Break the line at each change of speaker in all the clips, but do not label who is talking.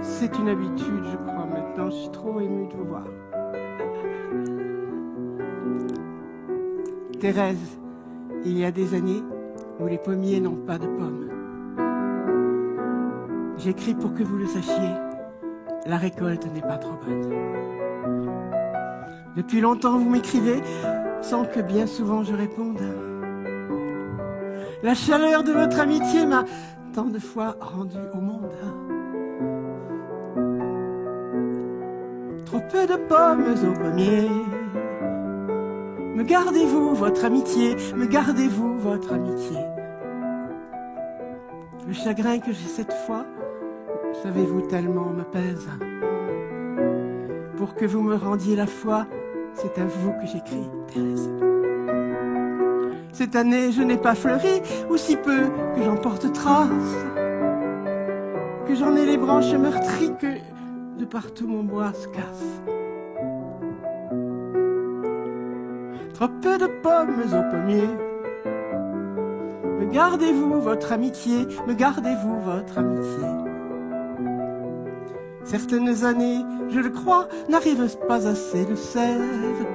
C'est une habitude, je crois, maintenant. Je suis trop émue de vous voir. Thérèse, il y a des années où les pommiers n'ont pas de pommes. J'écris pour que vous le sachiez, la récolte n'est pas trop bonne. Depuis longtemps, vous m'écrivez sans que bien souvent je réponde. La chaleur de votre amitié m'a tant de fois rendu au monde. Trop peu de pommes au pommier. Me gardez-vous votre amitié, me gardez-vous votre amitié. Le chagrin que j'ai cette fois, savez-vous tellement me pèse. Pour que vous me rendiez la foi, c'est à vous que j'écris, Thérèse. Cette année, je n'ai pas fleuri, ou si peu que j'en porte trace, que j'en ai les branches meurtries, que de partout mon bois se casse. Trop peu de pommes au pommier. Me gardez-vous votre amitié, me gardez-vous votre amitié. Certaines années, je le crois, n'arrivent pas assez de sève.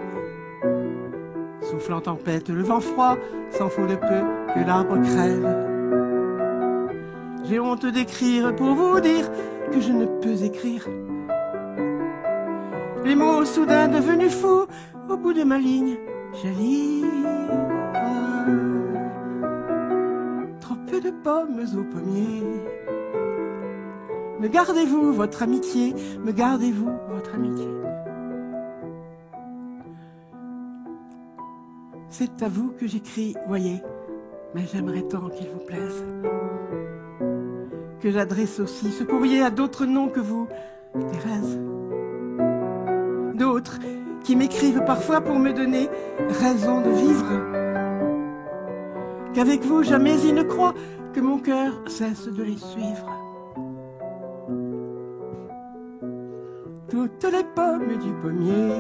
Souffle en tempête, le vent froid, s'en faut de peu que l'arbre crève. J'ai honte d'écrire pour vous dire que je ne peux écrire. Les mots soudain devenus fous, au bout de ma ligne, j'allie. Trop peu de pommes au pommier. Me gardez-vous votre amitié, me gardez-vous votre amitié. C'est à vous que j'écris, voyez, mais j'aimerais tant qu'il vous plaise. Que j'adresse aussi ce courrier à d'autres noms que vous, Thérèse. D'autres qui m'écrivent parfois pour me donner raison de vivre. Qu'avec vous, jamais ils ne croient que mon cœur cesse de les suivre. Toutes les pommes du pommier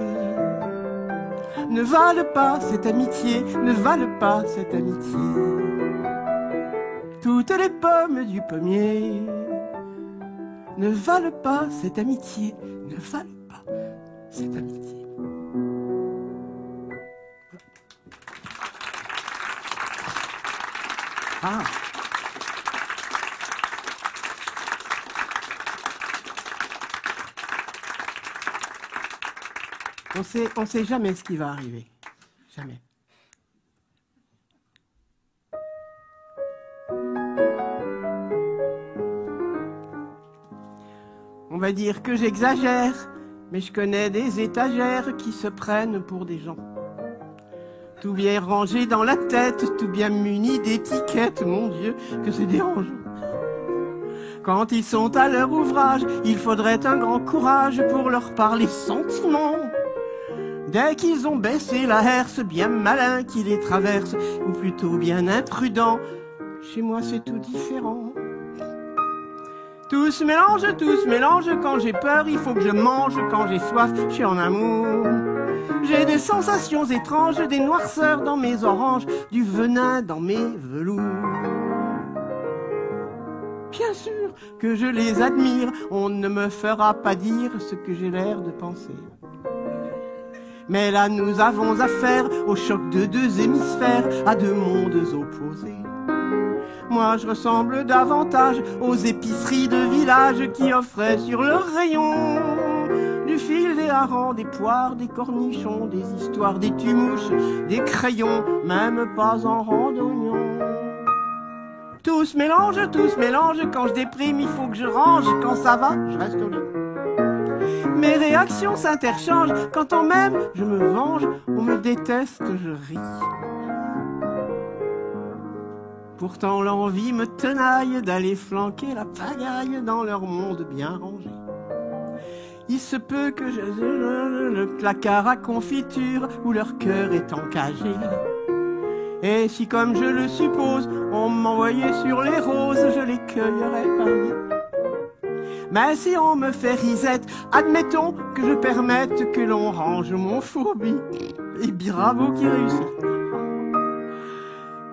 ne valent pas cette amitié, ne valent pas cette amitié. Toutes les pommes du pommier ne valent pas cette amitié, ne valent pas cette amitié. Ah. On sait jamais ce qui va arriver. Jamais. On va dire que j'exagère, mais je connais des étagères qui se prennent pour des gens. Tout bien rangé dans la tête, tout bien muni d'étiquettes, mon Dieu, que c'est dérangeant. Quand ils sont à leur ouvrage, il faudrait un grand courage pour leur parler sentiments. Dès qu'ils ont baissé la herse, bien malin qui les traverse, ou plutôt bien imprudent, chez moi c'est tout différent. Tout se mélange, quand j'ai peur, il faut que je mange, quand j'ai soif, je suis en amour. J'ai des sensations étranges, des noirceurs dans mes oranges, du venin dans mes velours. Bien sûr que je les admire, on ne me fera pas dire ce que j'ai l'air de penser. Mais là nous avons affaire au choc de deux hémisphères, à deux mondes opposés. Moi je ressemble davantage aux épiceries de village qui offraient sur leurs rayons du fil, des harengs, des poires, des cornichons, des histoires, des tumouches, des crayons, même pas en randonnion. Tout se mélange, quand je déprime il faut que je range, quand ça va, je reste au lit. Mes réactions s'interchangent, quand on m'aime, je me venge, on me déteste, je ris. Pourtant l'envie me tenaille d'aller flanquer la pagaille dans leur monde bien rangé. Il se peut que je le placard à confiture où leur cœur est encagé. Et si comme je le suppose, on m'envoyait sur les roses, je les cueillerais parmi. Mais si on me fait risette, admettons que je permette que l'on range mon fourbi. Et bravo qui réussit.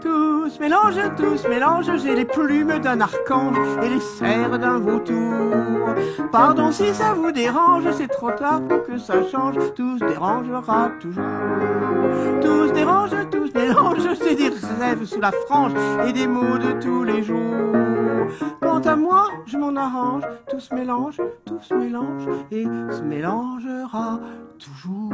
Tout tous mélange, j'ai les plumes d'un archange et les serres d'un vautour. Pardon si ça vous dérange, c'est trop tard pour que ça change, tout se dérangera toujours. Tout se dérange, tout se mélange, c'est des rêves sous la frange et des mots de tous les jours. Quant à moi, je m'en arrange, tout se mélange et se mélangera toujours.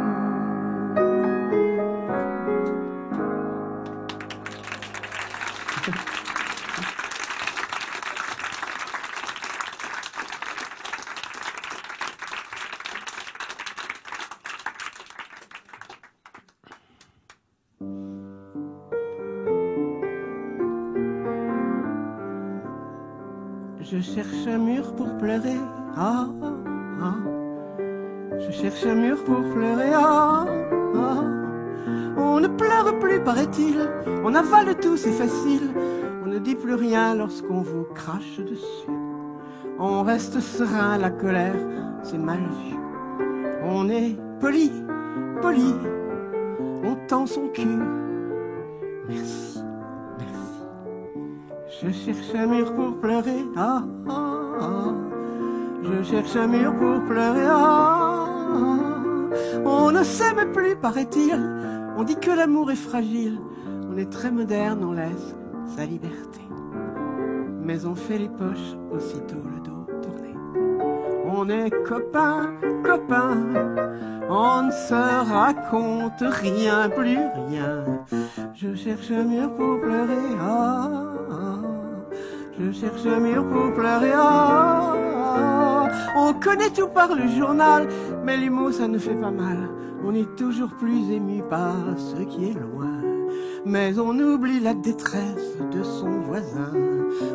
Je cherche un mur pour pleurer, ah, ah. Je cherche un mur pour pleurer, ah, ah. On ne pleure plus, paraît-il, on avale tout, c'est facile. On ne dit plus rien lorsqu'on vous crache dessus. On reste serein, la colère, c'est mal vu. On est poli, poli, on tend son cul. Merci, merci. Je cherche un mur pour pleurer, ah, ah, ah. Je cherche un mur pour pleurer, ah, ah. On ne s'aime plus, paraît-il. On dit que l'amour est fragile. On est très moderne, on laisse sa liberté. Mais on fait les poches aussitôt le dos tourné. On est copains, copains. On ne se raconte rien, plus rien. Je cherche un mur pour pleurer, ah, ah. Je cherche un mur pour pleurer, ah, ah. On connaît tout par le journal, mais les mots ça ne fait pas mal. On est toujours plus ému par ce qui est loin. Mais on oublie la détresse de son voisin.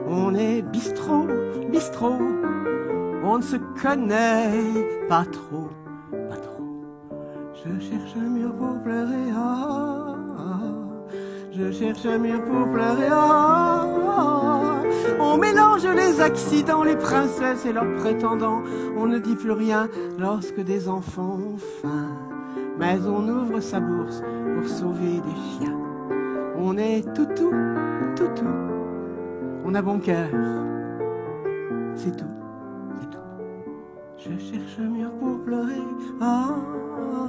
On est bistrot, bistrot. On ne se connaît pas trop, pas trop. Je cherche un mur pour pleurer, ah, ah. Je cherche un mur pour pleurer, ah, ah. On mélange les accidents, les princesses et leurs prétendants. On ne dit plus rien lorsque des enfants ont faim. Mais on ouvre sa bourse pour sauver des chiens. On est toutou, toutou. On a bon cœur. C'est tout, c'est tout. Je cherche un mur pour pleurer, ah, ah.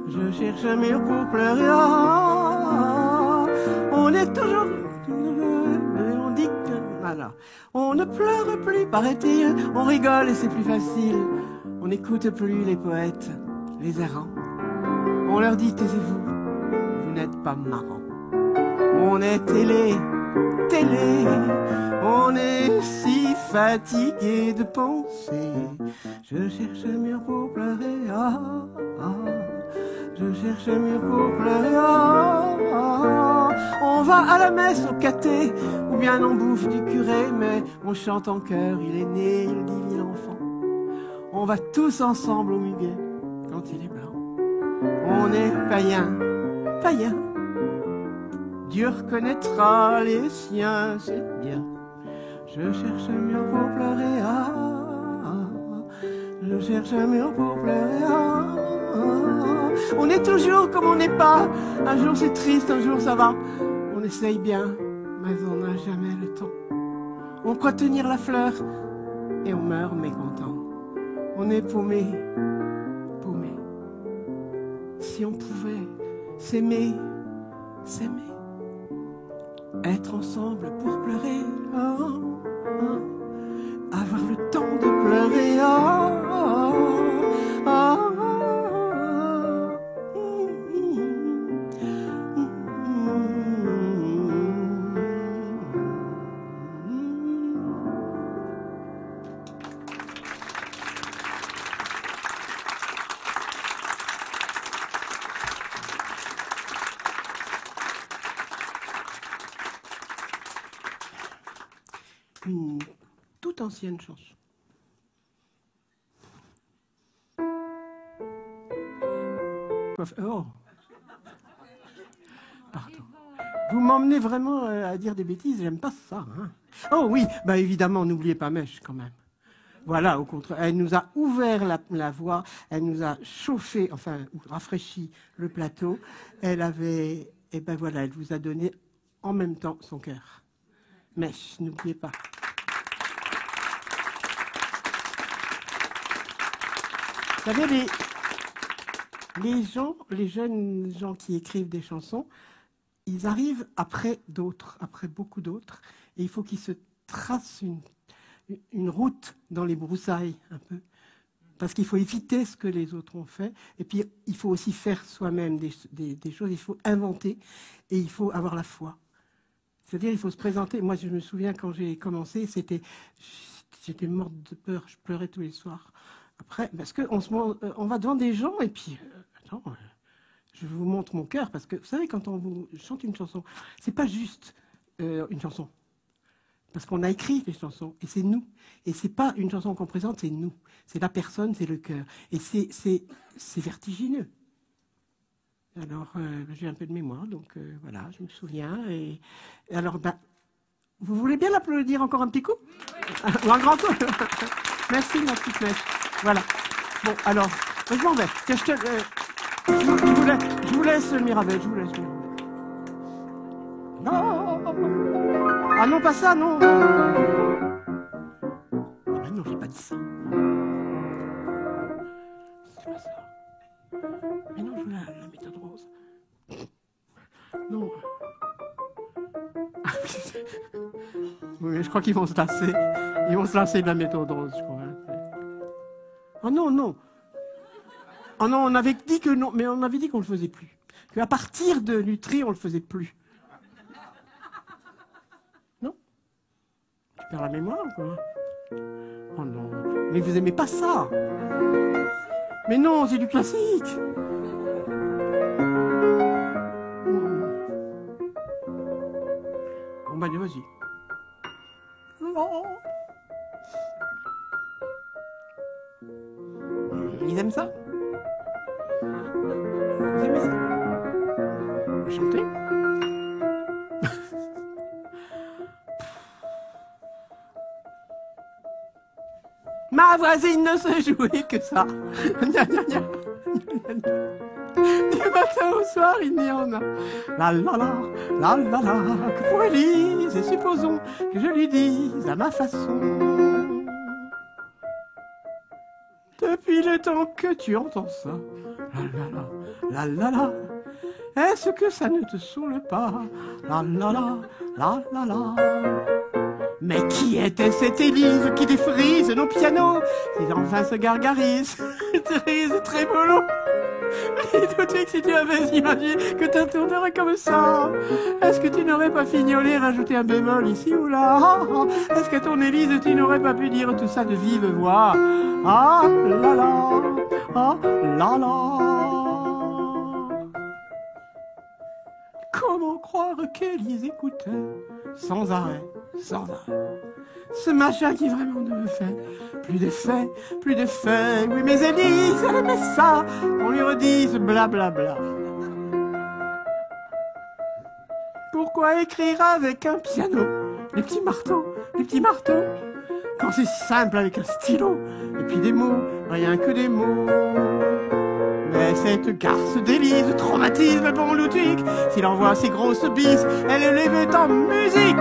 Je cherche un mur pour pleurer, ah, ah. On est toujours... On dit que... Voilà. On ne pleure plus, paraît-il. On rigole et c'est plus facile. On n'écoute plus les poètes, les errants. On leur dit taisez-vous, vous n'êtes pas marrant. On est télé, télé, on est si fatigué de penser. Je cherche un mur pour pleurer, ah, ah. Je cherche un mur pour pleurer, ah, ah. On va à la messe au caté, ou bien on bouffe du curé, mais on chante en chœur, il est né le divin enfant. On va tous ensemble au muguet quand il est blanc. On est païen, païen. Dieu reconnaîtra les siens, c'est bien. Je cherche un mur pour pleurer, ah, ah. Je cherche un mur pour pleurer, ah, ah. On est toujours comme on n'est pas. Un jour c'est triste, un jour ça va. On essaye bien, mais on n'a jamais le temps. On croit tenir la fleur et on meurt mécontent. On est paumé, paumé. Si on pouvait s'aimer, s'aimer, être ensemble pour pleurer, oh, oh. Avoir le temps de pleurer, oh, oh, oh. Une toute ancienne chanson. Oh, pardon. Vous m'emmenez vraiment à dire des bêtises, j'aime pas ça. Hein. Oh oui, bah évidemment, n'oubliez pas Mèche quand même. Voilà, au contraire, elle nous a ouvert la voie, elle nous a chauffé, enfin rafraîchi le plateau. Elle avait, et ben voilà, elle vous a donné en même temps son cœur. Mèche, n'oubliez pas. Vous savez, les jeunes gens qui écrivent des chansons, ils arrivent après d'autres, après beaucoup d'autres, et il faut qu'ils se tracent une route dans les broussailles, un peu. Parce qu'il faut éviter ce que les autres ont fait. Et puis, il faut aussi faire soi-même des choses. Il faut inventer et il faut avoir la foi. C'est-à-dire, il faut se présenter. Moi, je me souviens, quand j'ai commencé, j'étais morte de peur. Je pleurais tous les soirs. Après, parce qu'on va devant des gens et puis... attends, je vous montre mon cœur. Parce que, vous savez, quand on vous chante une chanson, c'est pas juste une chanson. Parce qu'on a écrit les chansons, et c'est nous. Et c'est pas une chanson qu'on présente, c'est nous. C'est la personne, c'est le cœur. Et c'est vertigineux. Alors, j'ai un peu de mémoire, donc voilà, je me souviens. Et alors, vous voulez bien l'applaudir encore un petit coup? Ou un grand coup? Merci, ma petite mèche. Voilà. Bon, alors, je m'en vais. Je vous laisse le Mirabel, je vous laisse le Mirabel. Non! Ah non, pas ça, non. Ah ben non, j'ai pas dit ça. C'est pas ça. Mais non, je veux la méthode rose. Non. Oui, je crois qu'ils vont se lasser. Ils vont se lasser de la méthode rose, je crois. Ah non, non. Ah non, on avait dit que non, mais on avait dit qu'on le faisait plus. Qu'à partir de Nutri, on le faisait plus. Tu perds la mémoire ou quoi? Oh non. Mais vous aimez pas ça? Mais non, c'est du classique. Bon bah vas-y. Non. Ils aiment ça? Vous aimez ça? On va chanter? Ma voisine ne se jouait que ça. Gna, gna, gna. Du matin au soir, il n'y en a. La la la, la la la. Que pour Élise, et supposons que je lui dise à ma façon. Depuis le temps que tu entends ça, la la la, la la la. Est-ce que ça ne te saoule pas? La la la, la la la. Mais qui était cette Élise qui défrise nos pianos? Ils enfin se gargarisent, c'est très bolo. Et tout de suite, si tu avais imaginé que tu tournerais comme ça, est-ce que tu n'aurais pas fignolé, rajouté un bémol ici ou là? Est-ce que ton Élise, tu n'aurais pas pu dire tout ça de vive voix? Ah là là, ah là là. Comment croire qu'Élise écoutait sans arrêt, sans arrêt ce machin qui vraiment ne me fait plus d'effet, plus d'effet. Oui, mais Élise, elle aimait ça, qu'on lui redise blablabla. Pourquoi écrire avec un piano? Les petits marteaux, quand c'est simple avec un stylo, et puis des mots, rien que des mots. Mais cette garce d'Élise traumatise le bon Ludwig. S'il envoie ses grosses bises, elle les veut en musique.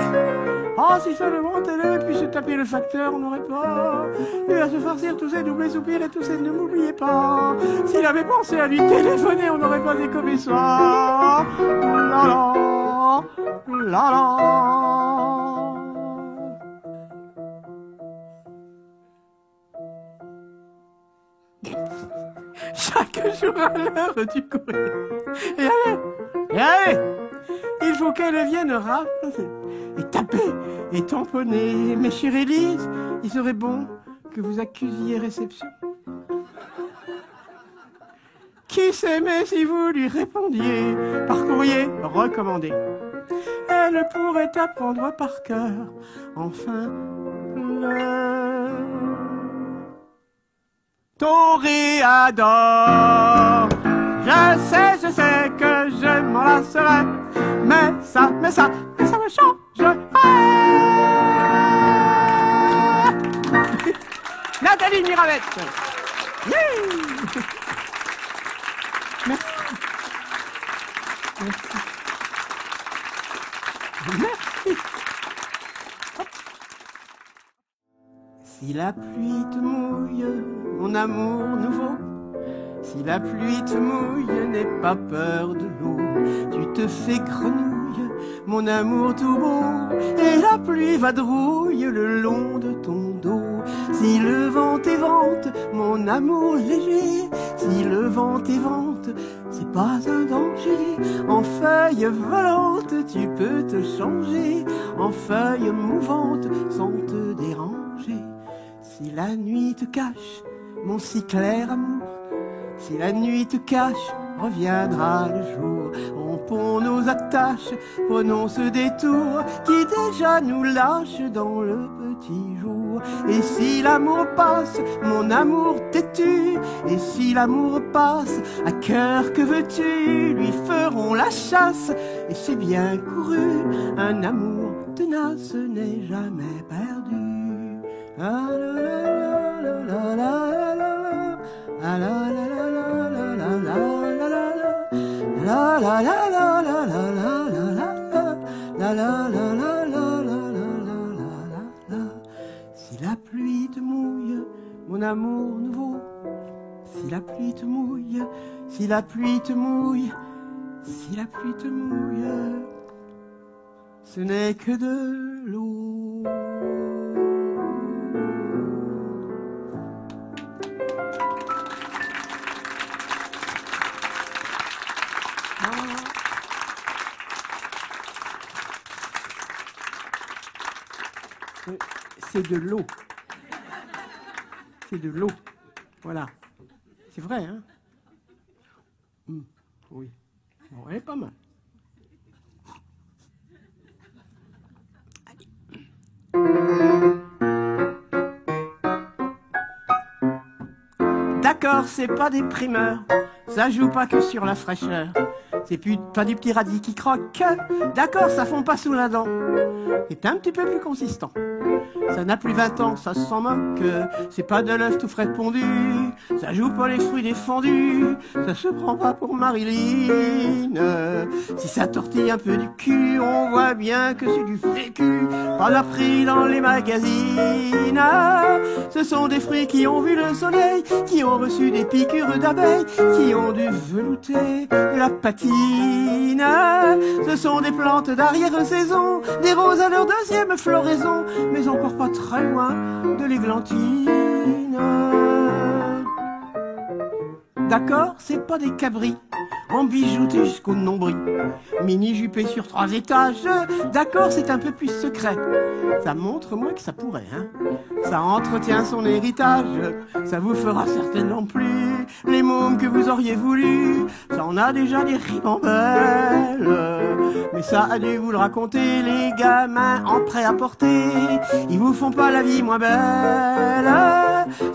Oh, si seulement elle avait pu se taper le facteur, on n'aurait pas eu à se farcir tous ces doubles soupirs et tous ces ne m'oubliez pas. S'il avait pensé à lui téléphoner, on n'aurait pas décommé ça. La la, la la. Chaque jour à l'heure du courrier. Et allez, il faut qu'elle vienne rappeler et taper et tamponner. Mais chère Élise, il serait bon que vous accusiez réception. Qui sait, mais si vous lui répondiez par courrier recommandé, elle pourrait apprendre par cœur enfin le toréador. Je sais que je m'en lasserai, mais ça me change. Nathalie Mirabet. Yeah. Merci. Merci. Merci. Si la pluie te mouille, mon amour nouveau, si la pluie te mouille, n'aie pas peur de l'eau. Tu te fais grenouille, mon amour tout beau, et la pluie vadrouille le long de ton dos. Si le vent t'évente, mon amour léger, si le vent t'évente, c'est pas un danger. En feuille volante, tu peux te changer en feuille mouvante sans te déranger. Si la nuit te cache, mon si clair amour, si la nuit te cache, reviendra le jour. Rompons nos attaches, prenons ce détour qui déjà nous lâche dans le petit jour. Et si l'amour passe, mon amour têtu, et si l'amour passe, à cœur que veux-tu, lui ferons la chasse. Et c'est bien couru, un amour tenace n'est jamais perdu. Ah la la la la la la, ah la la la la la la la la, la la la la la la la la la. Si la pluie te mouille, mon amour nouveau, si la pluie te mouille, si la pluie te mouille, si la pluie te mouille, ce n'est que de l'eau. C'est de l'eau. C'est de l'eau. Voilà. C'est vrai, hein? Oui. Bon, elle est pas mal. D'accord, c'est pas des primeurs. Ça joue pas que sur la fraîcheur. C'est pas du petit radis qui croque. D'accord, ça fond pas sous la dent. C'est un petit peu plus consistant. Ça n'a plus 20 ans, ça s'en moque. C'est pas de l'œuf tout frais pondu. Ça joue pas les fruits défendus. Ça se prend pas pour Marilyn. Si ça tortille un peu du cul, on voit bien que c'est du vécu. Pas leur prix dans les magazines. Ce sont des fruits qui ont vu le soleil, qui ont reçu des piqûres d'abeilles, qui ont dû velouter la patine. Ce sont des plantes d'arrière-saison, des roses à leur deuxième floraison, mais encore pas très loin de l'églantine. D'accord, c'est pas des cabris embijoutés jusqu'au nombril, mini-jupés sur 3 étages. D'accord, c'est un peu plus secret. Ça montre moins que ça pourrait, hein. Ça entretient son héritage. Ça vous fera certainement plus les mômes que vous auriez voulu. Ça en a déjà des ribambelles. Mais ça a dû vous le raconter les gamins en prêt-à-porter. Ils vous font pas la vie moins belle.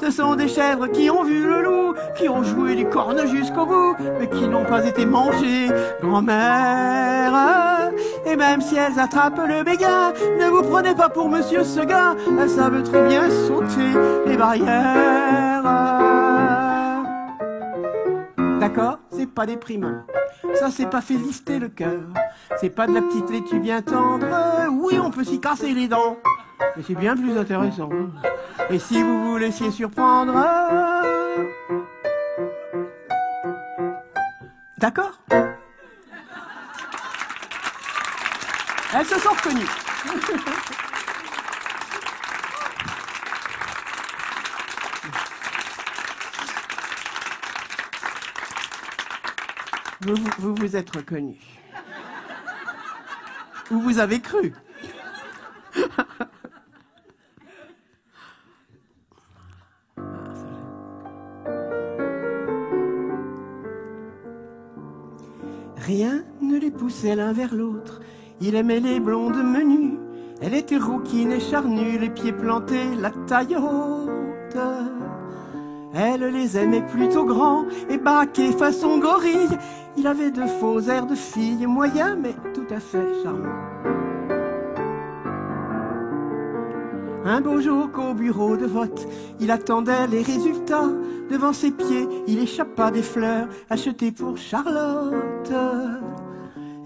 Ce sont des chèvres qui ont vu le loup, qui ont joué les cornes jusqu'au bout, mais qui n'ont pas été mangées, grand-mère. Et même si elles attrapent le béguin, ne vous prenez pas pour Monsieur Seguin. Elles savent très bien sauter les barrières. D'accord, c'est pas des primeurs. Ça, c'est pas fait lister le cœur. C'est pas de la petite laitue bien tendre. Oui, on peut s'y casser les dents, mais c'est bien plus intéressant. Et si vous vous laissiez surprendre... D'accord? Elles se sont reconnues. Vous vous êtes reconnus. Ou vous avez cru. Rien ne les poussait l'un vers l'autre. Il aimait les blondes menues. Elle était rouquine et charnue, les pieds plantés, la taille haute. Elle les aimait plutôt grands et baqués façon gorille. Il avait de faux airs de fille, moyen mais tout à fait charmant. Un beau jour qu'au bureau de vote, il attendait les résultats. Devant ses pieds, il échappa des fleurs achetées pour Charlotte.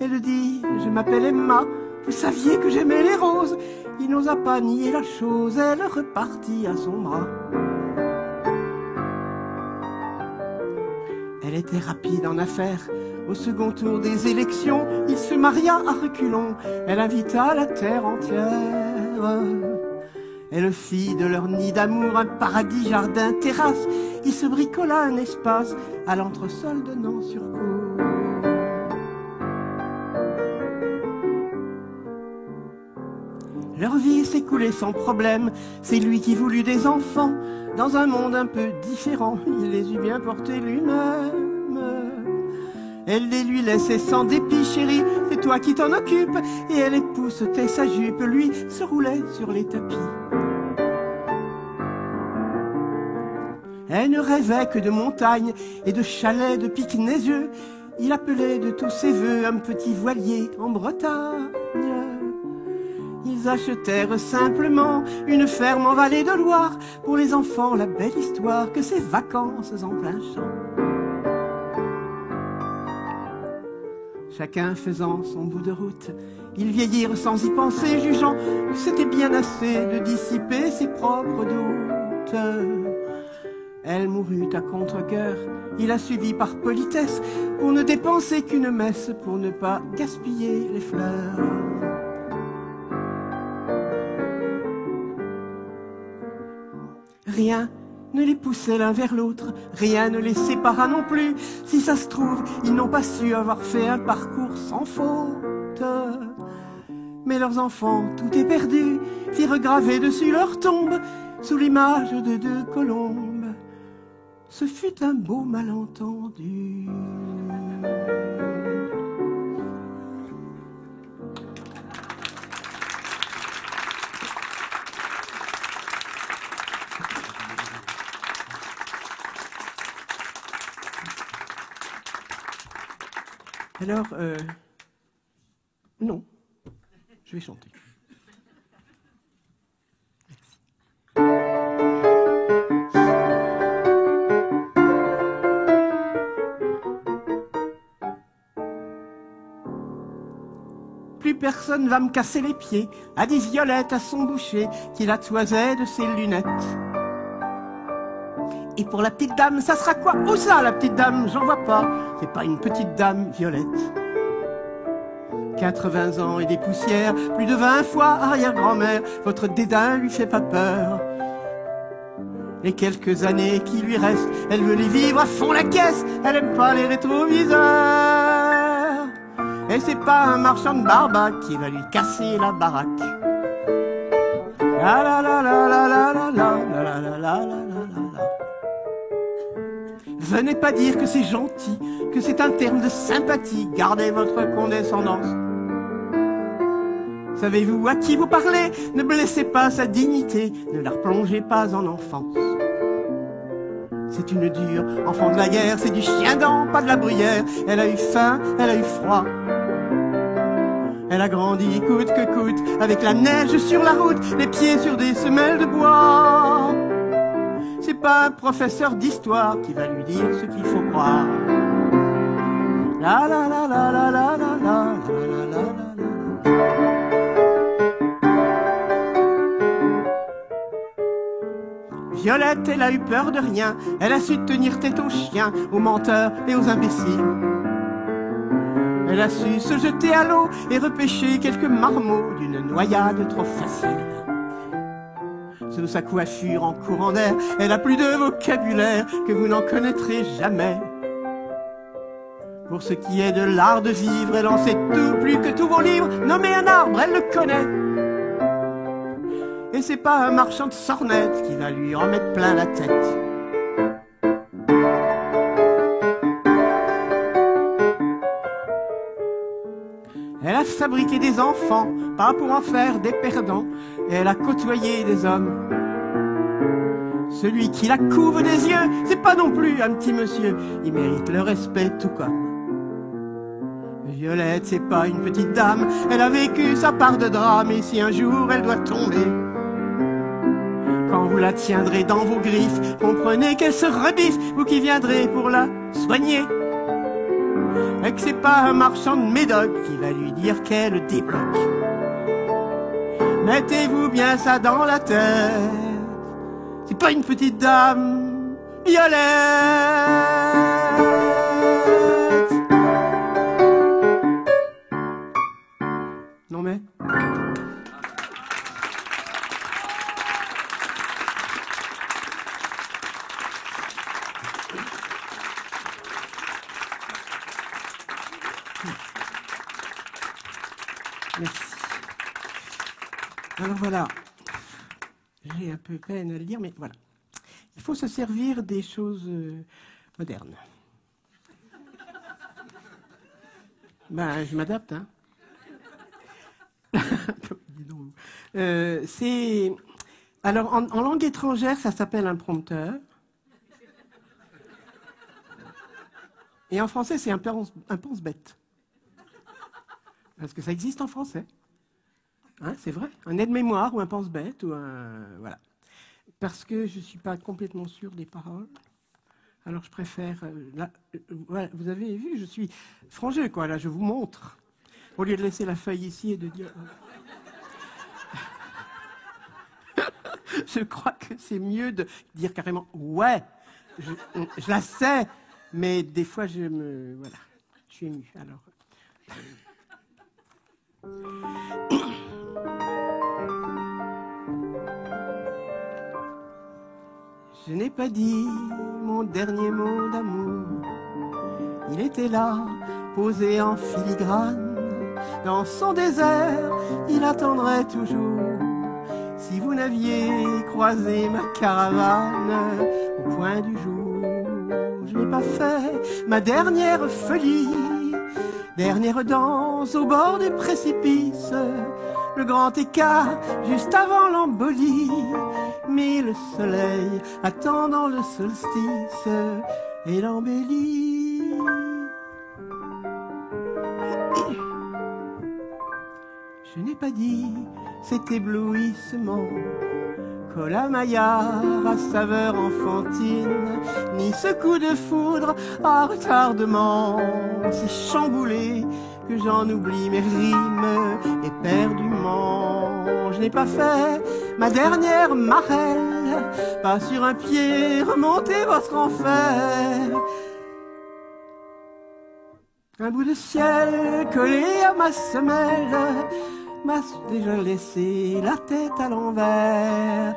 Elle dit, je m'appelle Emma, vous saviez que j'aimais les roses. Il n'osa pas nier la chose, elle repartit à son bras. Elle était rapide en affaires. Au second tour des élections, il se maria à reculons. Elle invita la terre entière. Elle fit de leur nid d'amour un paradis, jardin, terrasse. Il se bricola un espace à l'entresol de Nans-sur-Cour. Leur vie s'écoulait sans problème. C'est lui qui voulut des enfants. Dans un monde un peu différent, il les eut bien portés lui-même. Elle les lui laissait sans dépit, chérie, c'est toi qui t'en occupes. Et elle époussetait sa jupe, lui se roulait sur les tapis. Elle ne rêvait que de montagnes et de chalets de pique-neigeux. Il appelait de tous ses voeux un petit voilier en Bretagne. Ils achetèrent simplement une ferme en vallée de Loire. Pour les enfants, la belle histoire que ces vacances en plein champ. Chacun faisant son bout de route, ils vieillirent sans y penser, jugeant que c'était bien assez de dissiper ses propres doutes. Elle mourut à contre-cœur, il la suivit par politesse, pour ne dépenser qu'une messe, pour ne pas gaspiller les fleurs. Rien ne les poussait l'un vers l'autre, rien ne les sépara non plus. Si ça se trouve, ils n'ont pas su avoir fait un parcours sans faute. Mais leurs enfants, tout est perdu, firent graver dessus leur tombe, sous l'image de deux colombes. Ce fut un beau malentendu. Alors, non, je vais chanter. Plus personne va me casser les pieds, a dit Violette à son boucher, qui la toisait de ses lunettes. Et pour la petite dame, ça sera quoi? Où ça, la petite dame? J'en vois pas. C'est pas une petite dame, Violette. 80 ans et des poussières, plus de 20 fois arrière-grand-mère, votre dédain lui fait pas peur. Les quelques années qui lui restent, elle veut les vivre à fond la caisse, elle aime pas les rétroviseurs. Et c'est pas un marchand de barbac qui va lui casser la baraque. La la la la la la la la la la la la la. Venez pas dire que c'est gentil, que c'est un terme de sympathie, gardez votre condescendance. Savez-vous à qui vous parlez? Ne blessez pas sa dignité, ne la replongez pas en enfance. C'est une dure enfant de la guerre, c'est du chien-dent, pas de la bruyère. Elle a eu faim, elle a eu froid. Elle a grandi coûte que coûte, avec la neige sur la route, les pieds sur des semelles de bois. C'est pas un professeur d'histoire qui va lui dire ce qu'il faut croire. La la la la la la la la la la la. Violette, elle a eu peur de rien, elle a su tenir tête aux chiens, aux menteurs et aux imbéciles. Elle a su se jeter à l'eau et repêcher quelques marmots d'une noyade trop facile. Sous sa coiffure en courant d'air, elle a plus de vocabulaire que vous n'en connaîtrez jamais. Pour ce qui est de l'art de vivre, elle en sait tout plus que tous vos livres. Nommez un arbre, elle le connaît. Et c'est pas un marchand de sornettes qui va lui en mettre plein la tête. Elle a fabriqué des enfants, pas pour en faire des perdants, et elle a côtoyé des hommes. Celui qui la couve des yeux, c'est pas non plus un petit monsieur, il mérite le respect tout comme. Violette, c'est pas une petite dame, elle a vécu sa part de drame, et si un jour elle doit tomber, quand vous la tiendrez dans vos griffes, comprenez qu'elle se rebiffe, vous qui viendrez pour la soigner. Et que c'est pas un marchand de médoc qui va lui dire qu'elle débloque. Mettez-vous bien ça dans la tête. C'est pas une petite dame violette. Non mais... Merci. Alors voilà, j'ai un peu peine à le dire, mais voilà. Il faut se servir des choses modernes. Ben, je m'adapte, hein. Dis donc. Alors, en langue étrangère, ça s'appelle un prompteur. Et en français, c'est un pense-bête. Parce que ça existe en français. Hein, c'est vrai. Un aide-mémoire ou un pense-bête ou un... Voilà. Parce que je ne suis pas complètement sûre des paroles. Alors je préfère... Là, voilà, vous avez vu, je suis frangeux, quoi. Là, je vous montre. Au lieu de laisser la feuille ici et de dire... Je crois que c'est mieux de dire carrément « ouais ». Je la sais, mais des fois, voilà, je suis émue. Alors... Je n'ai pas dit mon dernier mot d'amour. Il était là, posé en filigrane. Dans son désert, il attendrait toujours. Si vous n'aviez croisé ma caravane au point du jour, je n'ai pas fait ma dernière folie. Dernière danse au bord du précipice, le grand écart juste avant l'embolie. Mais le soleil attendant le solstice et l'embellit. Je n'ai pas dit cet éblouissement Colamaillard à saveur enfantine, ni ce coup de foudre à retardement si chamboulé que j'en oublie mes rimes éperdument. Je n'ai pas fait ma dernière marelle, pas sur un pied remonter votre enfer. Un bout de ciel collé à ma semelle m'a déjà laissé la tête à l'envers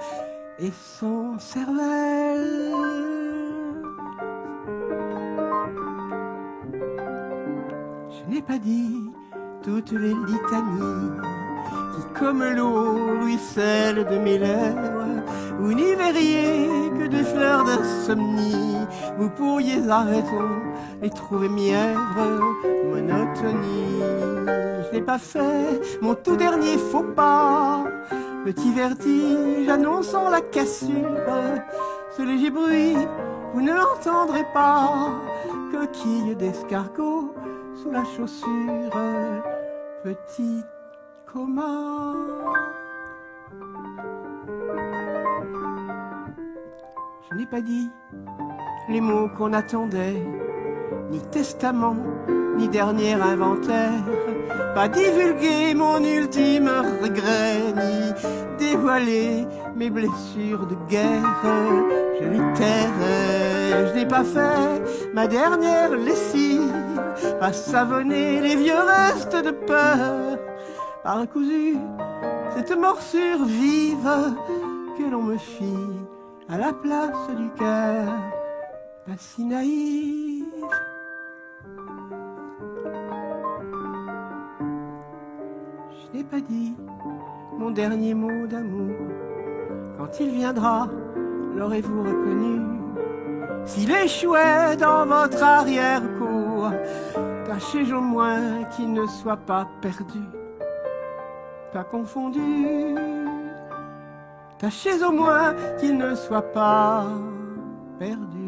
et sans cervelle. Je n'ai pas dit toutes les litanies qui, comme l'eau, ruissellent de mes lèvres. Vous n'y verriez que des fleurs d'insomnie. Vous pourriez à raison les trouver mièvres, monotonie. Je n'ai pas fait mon tout dernier faux pas, petit vertige annonçant la cassure. Ce léger bruit, vous ne l'entendrez pas. Coquille d'escargot sous la chaussure, petit coma. Je n'ai pas dit les mots qu'on attendait, ni testament, ni dernier inventaire, pas divulguer mon ultime regret, ni dévoiler mes blessures de guerre. Je les tairai. Je n'ai pas fait ma dernière lessive, pas savonner les vieux restes de peur, pas recousu cette morsure vive que l'on me fit à la place du cœur, pas si naïf. Je n'ai pas dit mon dernier mot d'amour. Quand il viendra, l'aurez-vous reconnu? S'il échouait dans votre arrière-cour, tâchez au moins qu'il ne soit pas perdu, pas confondu. Tâchez au moins qu'il ne soit pas perdu.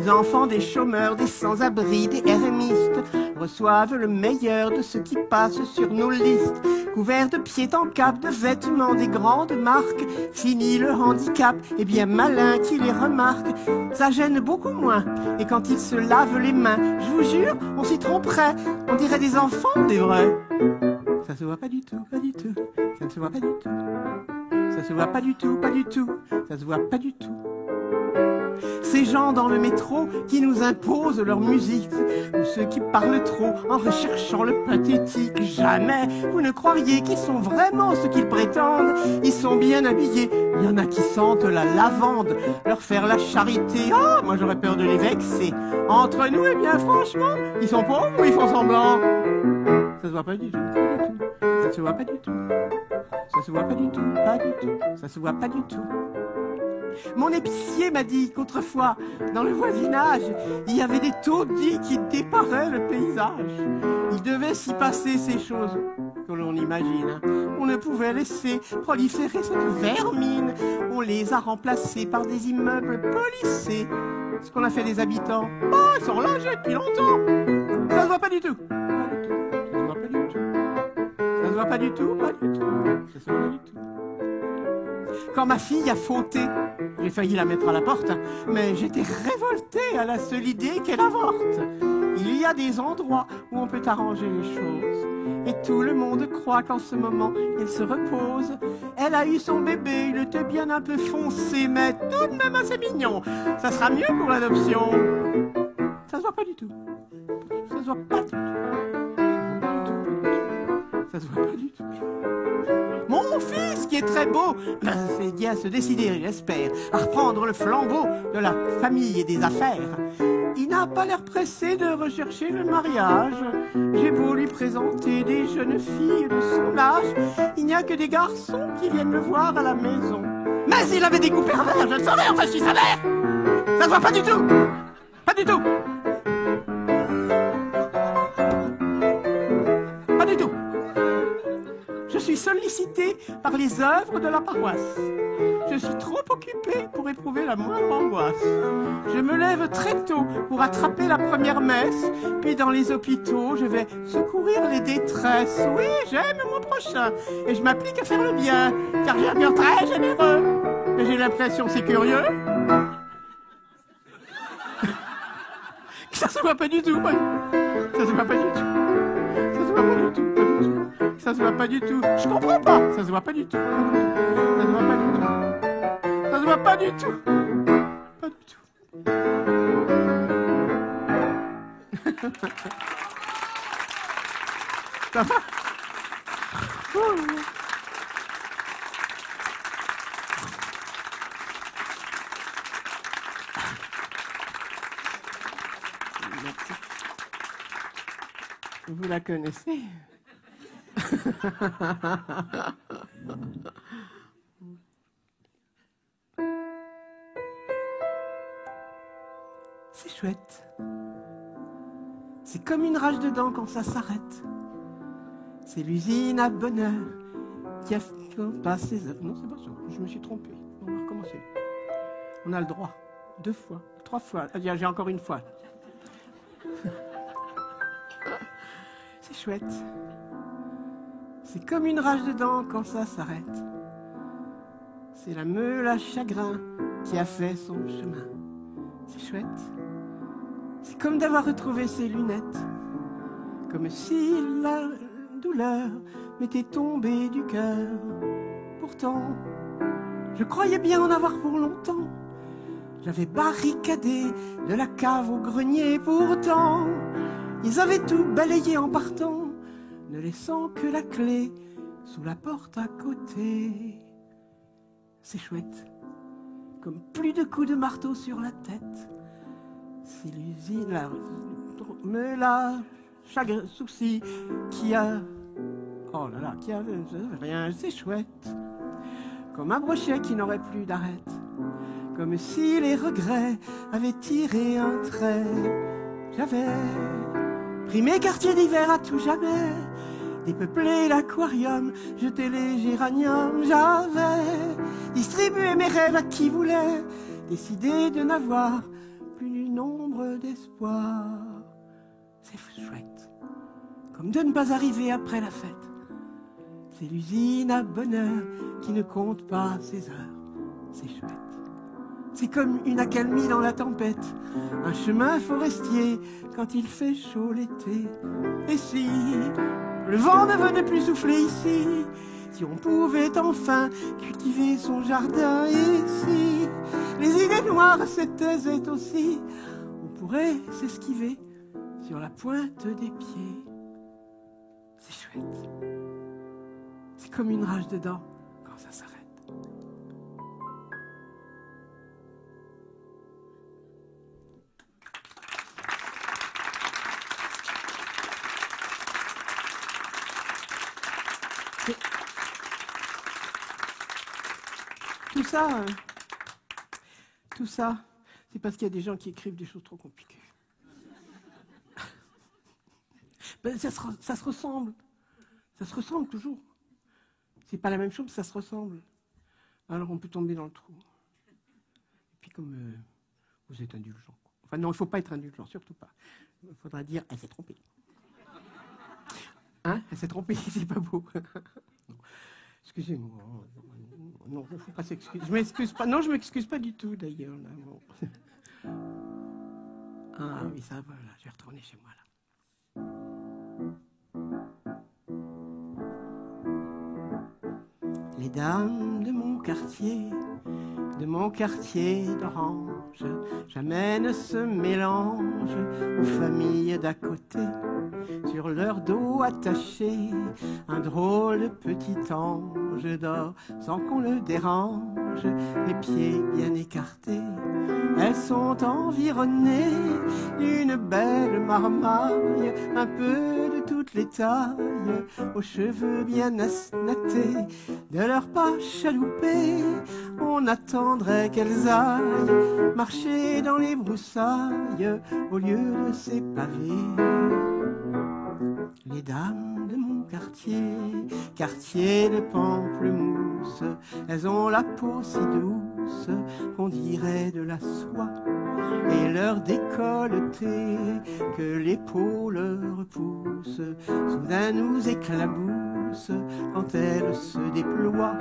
Les enfants des chômeurs, des sans-abri, des RMistes reçoivent le meilleur de ce qui passe sur nos listes. Couverts de pied en cap, de vêtements des grandes marques, fini le handicap, et bien malin qui les remarque. Ça gêne beaucoup moins, et quand ils se lavent les mains, je vous jure, on s'y tromperait, on dirait des enfants, des vrais. Ça se voit pas du tout, pas du tout, ça ne se voit pas du tout. Ça se voit pas du tout, pas du tout, ça se voit pas du tout. Ces gens dans le métro qui nous imposent leur musique, ou ceux qui parlent trop en recherchant le pathétique. Jamais vous ne croiriez qu'ils sont vraiment ce qu'ils prétendent. Ils sont bien habillés, il y en a qui sentent la lavande. Leur faire la charité, oh, moi j'aurais peur de les vexer. Entre nous, eh bien franchement, ils sont pauvres ou ils font semblant? Ça se voit pas du tout, pas du tout. Ça se voit pas du tout. Ça se voit pas du tout, pas du tout. Ça se voit pas du tout. Mon épicier m'a dit qu'autrefois, dans le voisinage, il y avait des taudis qui déparaient le paysage. Il devait s'y passer ces choses que l'on imagine. On ne pouvait laisser proliférer cette vermine. On les a remplacés par des immeubles polissés. Ce qu'on a fait des habitants, oh, ils sont logés depuis longtemps. Ça se voit pas du tout. Ça se voit pas du tout. Ça se voit pas du tout, pas du tout. Ça se voit pas du tout. Quand ma fille a fauté, j'ai failli la mettre à la porte, mais j'étais révoltée à la seule idée qu'elle avorte. Il y a des endroits où on peut arranger les choses, et tout le monde croit qu'en ce moment, elle se repose. Elle a eu son bébé, il était bien un peu foncé, mais tout de même assez mignon. Ça sera mieux pour l'adoption. Ça se voit pas du tout. Ça se voit pas du tout. Ça se voit pas du tout. Mon fils, qui est très beau, c'est bien se décider, j'espère, à reprendre le flambeau de la famille et des affaires. Il n'a pas l'air pressé de rechercher le mariage. J'ai beau lui présenter des jeunes filles de son âge, il n'y a que des garçons qui viennent me voir à la maison. Mais il avait des goûts pervers, je le savais, enfin je suis sa mère. Ça se voit pas du tout. Pas du tout. Pas du tout. Je suis sollicité par les œuvres de la paroisse. Je suis trop occupé pour éprouver la moindre angoisse. Je me lève très tôt pour attraper la première messe, puis dans les hôpitaux, je vais secourir les détresses. Oui, j'aime mon prochain, et je m'applique à faire le bien, car j'ai un cœur très généreux. Mais j'ai l'impression, c'est curieux, que ça se voit pas du tout. Ça se voit pas du tout. Ça se voit pas du tout. Ça se voit pas du tout. Je comprends pas. Ça se voit pas du tout. Ça se voit pas du tout. Ça se voit pas du tout. Pas du tout. Ça va? Vous la connaissez? C'est chouette. C'est comme une rage de dents quand ça s'arrête. C'est l'usine à bonheur qui a pas ses heures. Non, c'est pas ça. Je me suis trompé. On va recommencer. On a le droit. 2 fois, 3 fois. J'ai encore une fois. C'est chouette. C'est comme une rage de dents quand ça s'arrête. C'est la meule à chagrin qui a fait son chemin. C'est chouette. C'est comme d'avoir retrouvé ses lunettes. Comme si la douleur m'était tombée du cœur. Pourtant, je croyais bien en avoir pour longtemps. J'avais barricadé de la cave au grenier. Pourtant, ils avaient tout balayé en partant, ne laissant que la clé sous la porte à côté. C'est chouette, comme plus de coups de marteau sur la tête. C'est l'usine, me la chagrin, souci qui a... Oh là là, qui a rien, c'est chouette. Comme un brochet qui n'aurait plus d'arête. Comme si les regrets avaient tiré un trait. J'avais pris mes quartiers d'hiver à tout jamais, dépeuplé l'aquarium, jeté les géraniums. J'avais distribué mes rêves à qui voulait, décidé de n'avoir plus une ombre d'espoir. C'est chouette, comme de ne pas arriver après la fête. C'est l'usine à bonheur qui ne compte pas ses heures. C'est chouette. C'est comme une accalmie dans la tempête, un chemin forestier quand il fait chaud l'été. Et si le vent ne venait plus souffler ici, si on pouvait enfin cultiver son jardin, et si les idées noires s'étaisaient aussi, on pourrait s'esquiver sur la pointe des pieds. C'est chouette. C'est comme une rage de dents quand ça s'arrête. Tout ça, c'est parce qu'il y a des gens qui écrivent des choses trop compliquées. Ben, ça se ressemble. Ça se ressemble toujours. C'est pas la même chose, mais ça se ressemble. Alors on peut tomber dans le trou. Et puis comme vous êtes indulgent. Enfin non, il ne faut pas être indulgent, surtout pas. Il faudra dire « elle s'est trompée ». Hein? Elle s'est trompée, c'est pas beau. Non. Excusez-moi. Non, il ne faut pas s'excuser. Je m'excuse pas. Non, je m'excuse pas du tout d'ailleurs. Là, bon. Ah oui, ça va, là, je vais retourner chez moi là. Les dames de mon quartier d'Orange, j'amène ce mélange aux familles d'à côté. Sur leur dos attaché, un drôle de petit ange d'or, sans qu'on le dérange, les pieds bien écartés. Elles sont environnées d'une belle marmaille, un peu de toutes les tailles, aux cheveux bien nattés. De leurs pas chaloupés, on attendrait qu'elles aillent marcher dans les broussailles au lieu de ces pavés. Les dames de mon quartier de pamplemousse, elles ont la peau si douce qu'on dirait de la soie, et leur décolleté que les peaux leur poussent, soudain nous éclaboussent quand elles se déploient.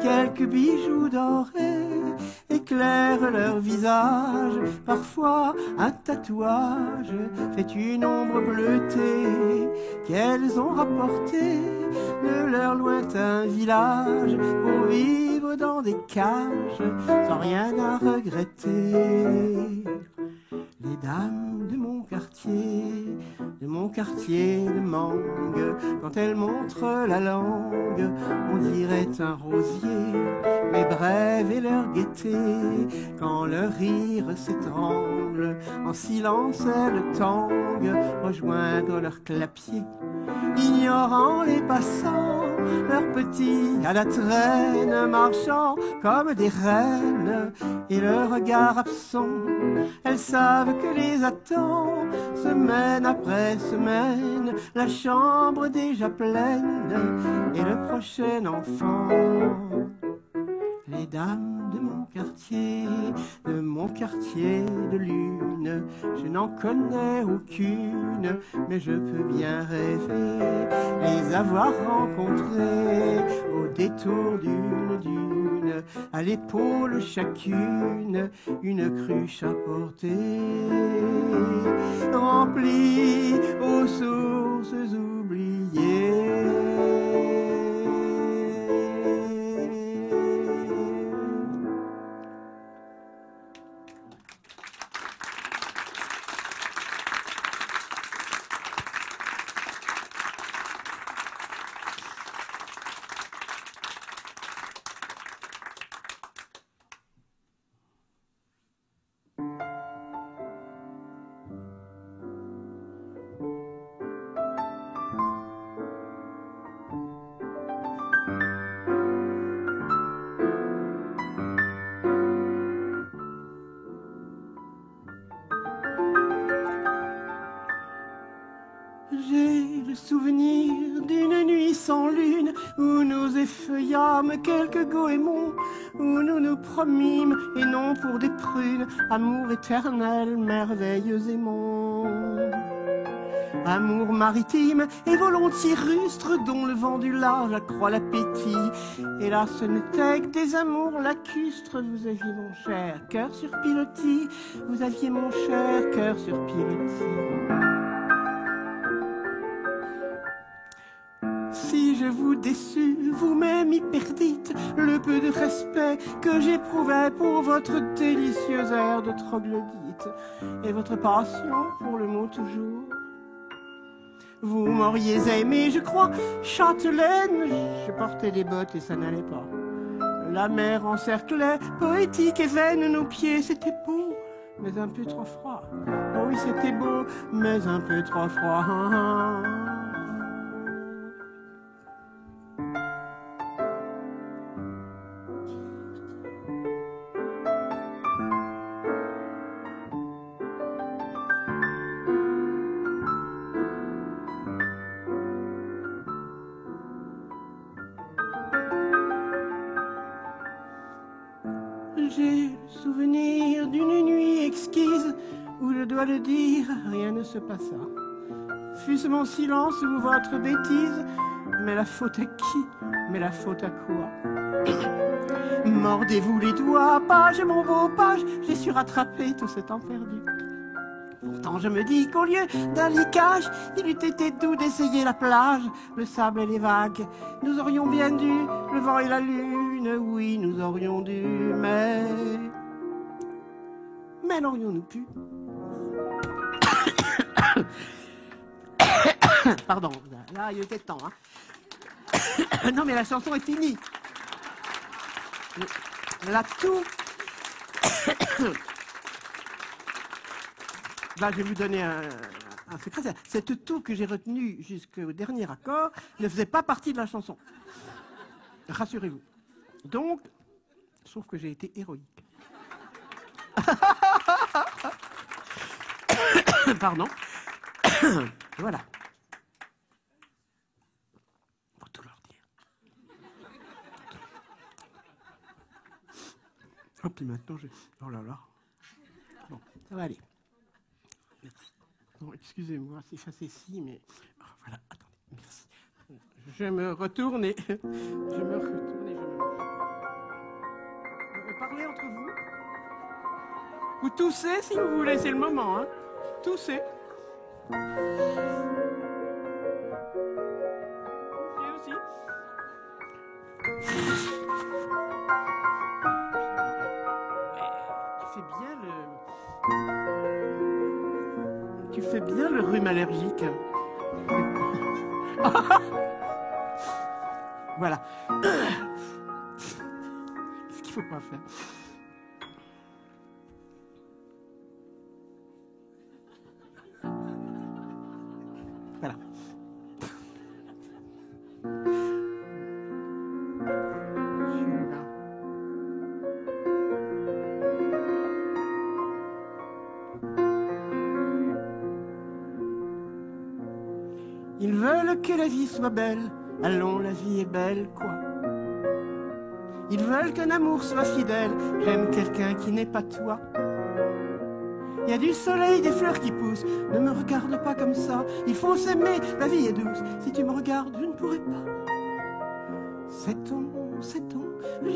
Quelques bijoux dorés éclairent leur visage, parfois un tatouage fait une ombre bleutée qu'elles ont rapporté de leur lointain village pour vivre dans des cages sans rien à regretter. Les dames de mon quartier de Mangue, quand elles montrent la langue, on dirait un rosier, mais brève est leur gaieté, quand leur rire s'étrangle, en silence elles tanguent, rejoindre leur clapier, ignorant les passants, leurs petits à la traîne, marchant comme des reines, et leur regard absent, elles savent que les attend, semaine après semaine, la chambre déjà pleine, et le prochain enfant. Les dames de mon quartier de lune, je n'en connais aucune, mais je peux bien rêver les avoir rencontrées au détour d'une dune, à l'épaule chacune, une cruche à porter, remplie aux sources oubliées. lune, où nous effeuillâmes quelques goémons, où nous nous promîmes, et non pour des prunes, amour éternel, merveilleux aimons. Amour maritime et volontiers rustre, dont le vent du large accroît l'appétit. Et là, ce n'était que des amours lacustres. Vous aviez mon cher cœur sur pilotis, vous aviez mon cher cœur sur pilotis. Si je vous déçus, vous-même y perdîtes le peu de respect que j'éprouvais pour votre délicieux air de troglodyte et votre passion pour le mot toujours. Vous m'auriez aimé, je crois, châtelaine. Je portais des bottes et ça n'allait pas. La mer encerclait, poétique et vaine, nos pieds, c'était beau, mais un peu trop froid. Oh oui, c'était beau, mais un peu trop froid. J'ai le souvenir d'une nuit exquise où, je dois le dire, rien ne se passa. Fût-ce mon silence ou votre bêtise, mais la faute à qui? Mais la faute à quoi? Mordez-vous les doigts, page, mon beau page, j'ai su rattraper tout ce temps perdu. Pourtant je me dis qu'au lieu d'un licage, il eût été doux d'essayer la plage, le sable et les vagues. Nous aurions bien dû, le vent et la lune, oui, nous aurions dû, mais n'aurions-nous pu? Pardon, là il était temps. Hein. Non mais la chanson est finie. Là tout... Là, je vais vous donner un secret. Cette toux que j'ai retenue jusqu'au dernier accord ne faisait pas partie de la chanson. Rassurez-vous. Donc, sauf que j'ai été héroïque. Pardon. Voilà. Pour tout leur dire. Oh, puis maintenant, oh là là. Bon, ça va aller. Merci. Bon, excusez-moi si ça c'est si, mais... Oh, voilà, attendez, merci. Je me retourne et... Parlez entre vous. Vous toussez si vous voulez, c'est le moment, hein. Toussez. Et aussi. Tu fais bien le rhume allergique. Voilà. Qu'est-ce qu'il faut pas faire? Voilà. Ils veulent que la vie soit belle, allons, la vie est belle, quoi. Ils veulent qu'un amour soit fidèle, j'aime quelqu'un qui n'est pas toi. Il y a du soleil, des fleurs qui poussent, ne me regarde pas comme ça. Il faut s'aimer, la vie est douce, si tu me regardes, je ne pourrai pas. Sait-on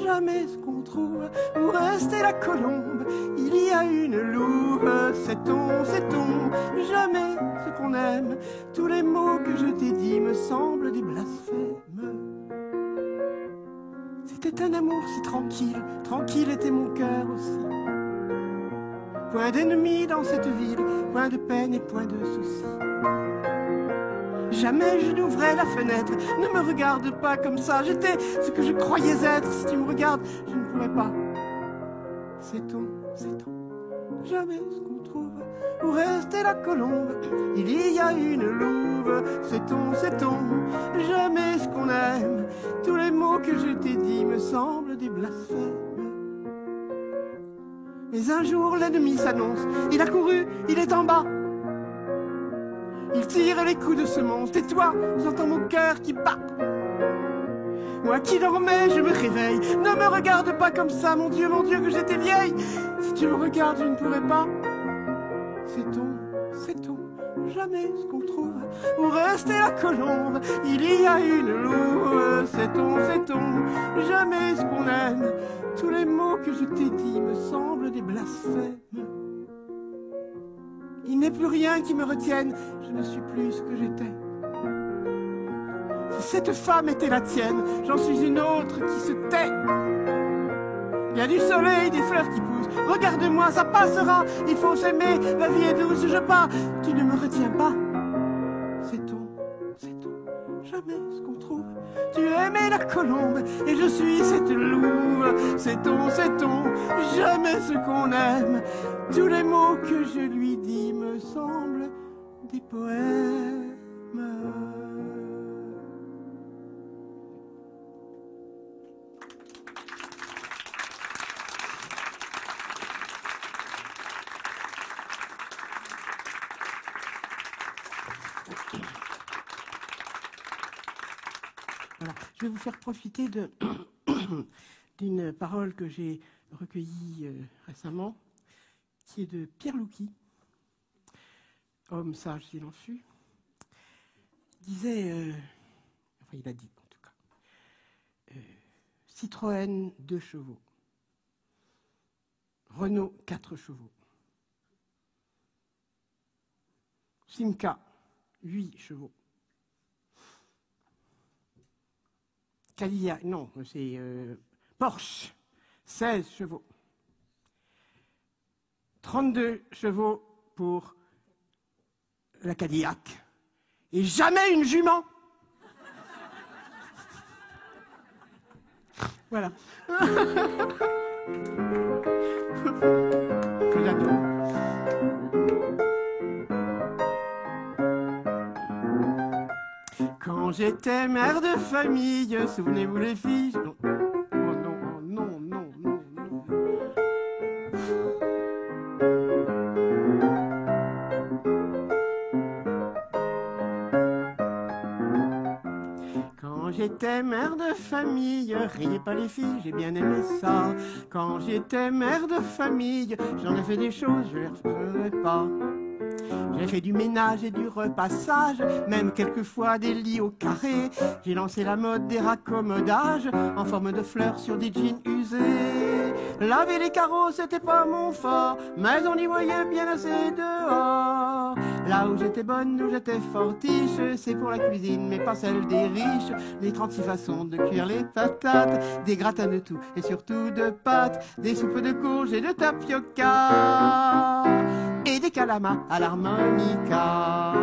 jamais ce qu'on trouve, où rester la colombe, il y a une louve. Sait-on jamais ce qu'on aime, tous les mots que je t'ai dit me semblent des blasphèmes. C'était un amour si tranquille, tranquille était mon cœur aussi. Point d'ennemis dans cette ville, point de peine et point de soucis. Jamais je n'ouvrais la fenêtre, ne me regarde pas comme ça. J'étais ce que je croyais être, si tu me regardes, je ne pourrais pas. Sait-on jamais ce qu'on trouve, où rester la colombe, il y a une louve. Sait-on jamais ce qu'on aime, tous les mots que je t'ai dit me semblent des blasphèmes. Mais un jour l'ennemi s'annonce, il a couru, il est en bas. Il tire les coups de ce monstre, et toi, j'entends mon cœur qui bat. Moi qui dormais, je me réveille. Ne me regarde pas comme ça, mon Dieu, que j'étais vieille. Si tu me regardes, je ne pourrais pas. Sait-on jamais ce qu'on trouve où rester la colombe? Il y a une louve. Sait-on jamais ce qu'on aime? Tous les mots que je t'ai dit me semblent des blasphèmes. Il n'est plus rien qui me retienne, je ne suis plus ce que j'étais. Si cette femme était la tienne, j'en suis une autre qui se tait. Il y a du soleil, des fleurs qui poussent. Regarde-moi, ça passera. Il faut s'aimer, la vie est douce, je pars. Tu ne me retiens pas. Sait-on jamais ce qu'on trouve? Tu aimais la colombe et je suis cette louve. Sait-on jamais ce qu'on aime? Tous les mots que je lui dis me semblent des poèmes. Voilà. Je vais vous faire profiter d'une parole que j'ai recueillie récemment, qui est de Pierre Louki, homme sage silencieux, disait, enfin il a dit en tout cas, Citroën 2 chevaux, Renault 4 chevaux, Simca 8 chevaux, Cadillac, non, c'est Porsche, 16 chevaux. 32 chevaux pour la Cadillac. Et jamais une jument. Voilà. Que j'adore. Quand j'étais mère de famille, souvenez-vous les filles. Non. Oh non, oh non, non, non, non. Quand j'étais mère de famille, riez pas les filles, j'ai bien aimé ça. Quand j'étais mère de famille, j'en ai fait des choses, je les referai pas. J'ai fait du ménage et du repassage, même quelquefois des lits au carré. J'ai lancé la mode des raccommodages en forme de fleurs sur des jeans usés. Laver les carreaux, c'était pas mon fort, mais on y voyait bien assez dehors. Là où j'étais bonne, où j'étais fortiche, c'est pour la cuisine, mais pas celle des riches. Les 36 façons de cuire les patates, des gratins de tout et surtout de pâtes, des soupes de courge et de tapioca. Et des calamars à l'harmonica.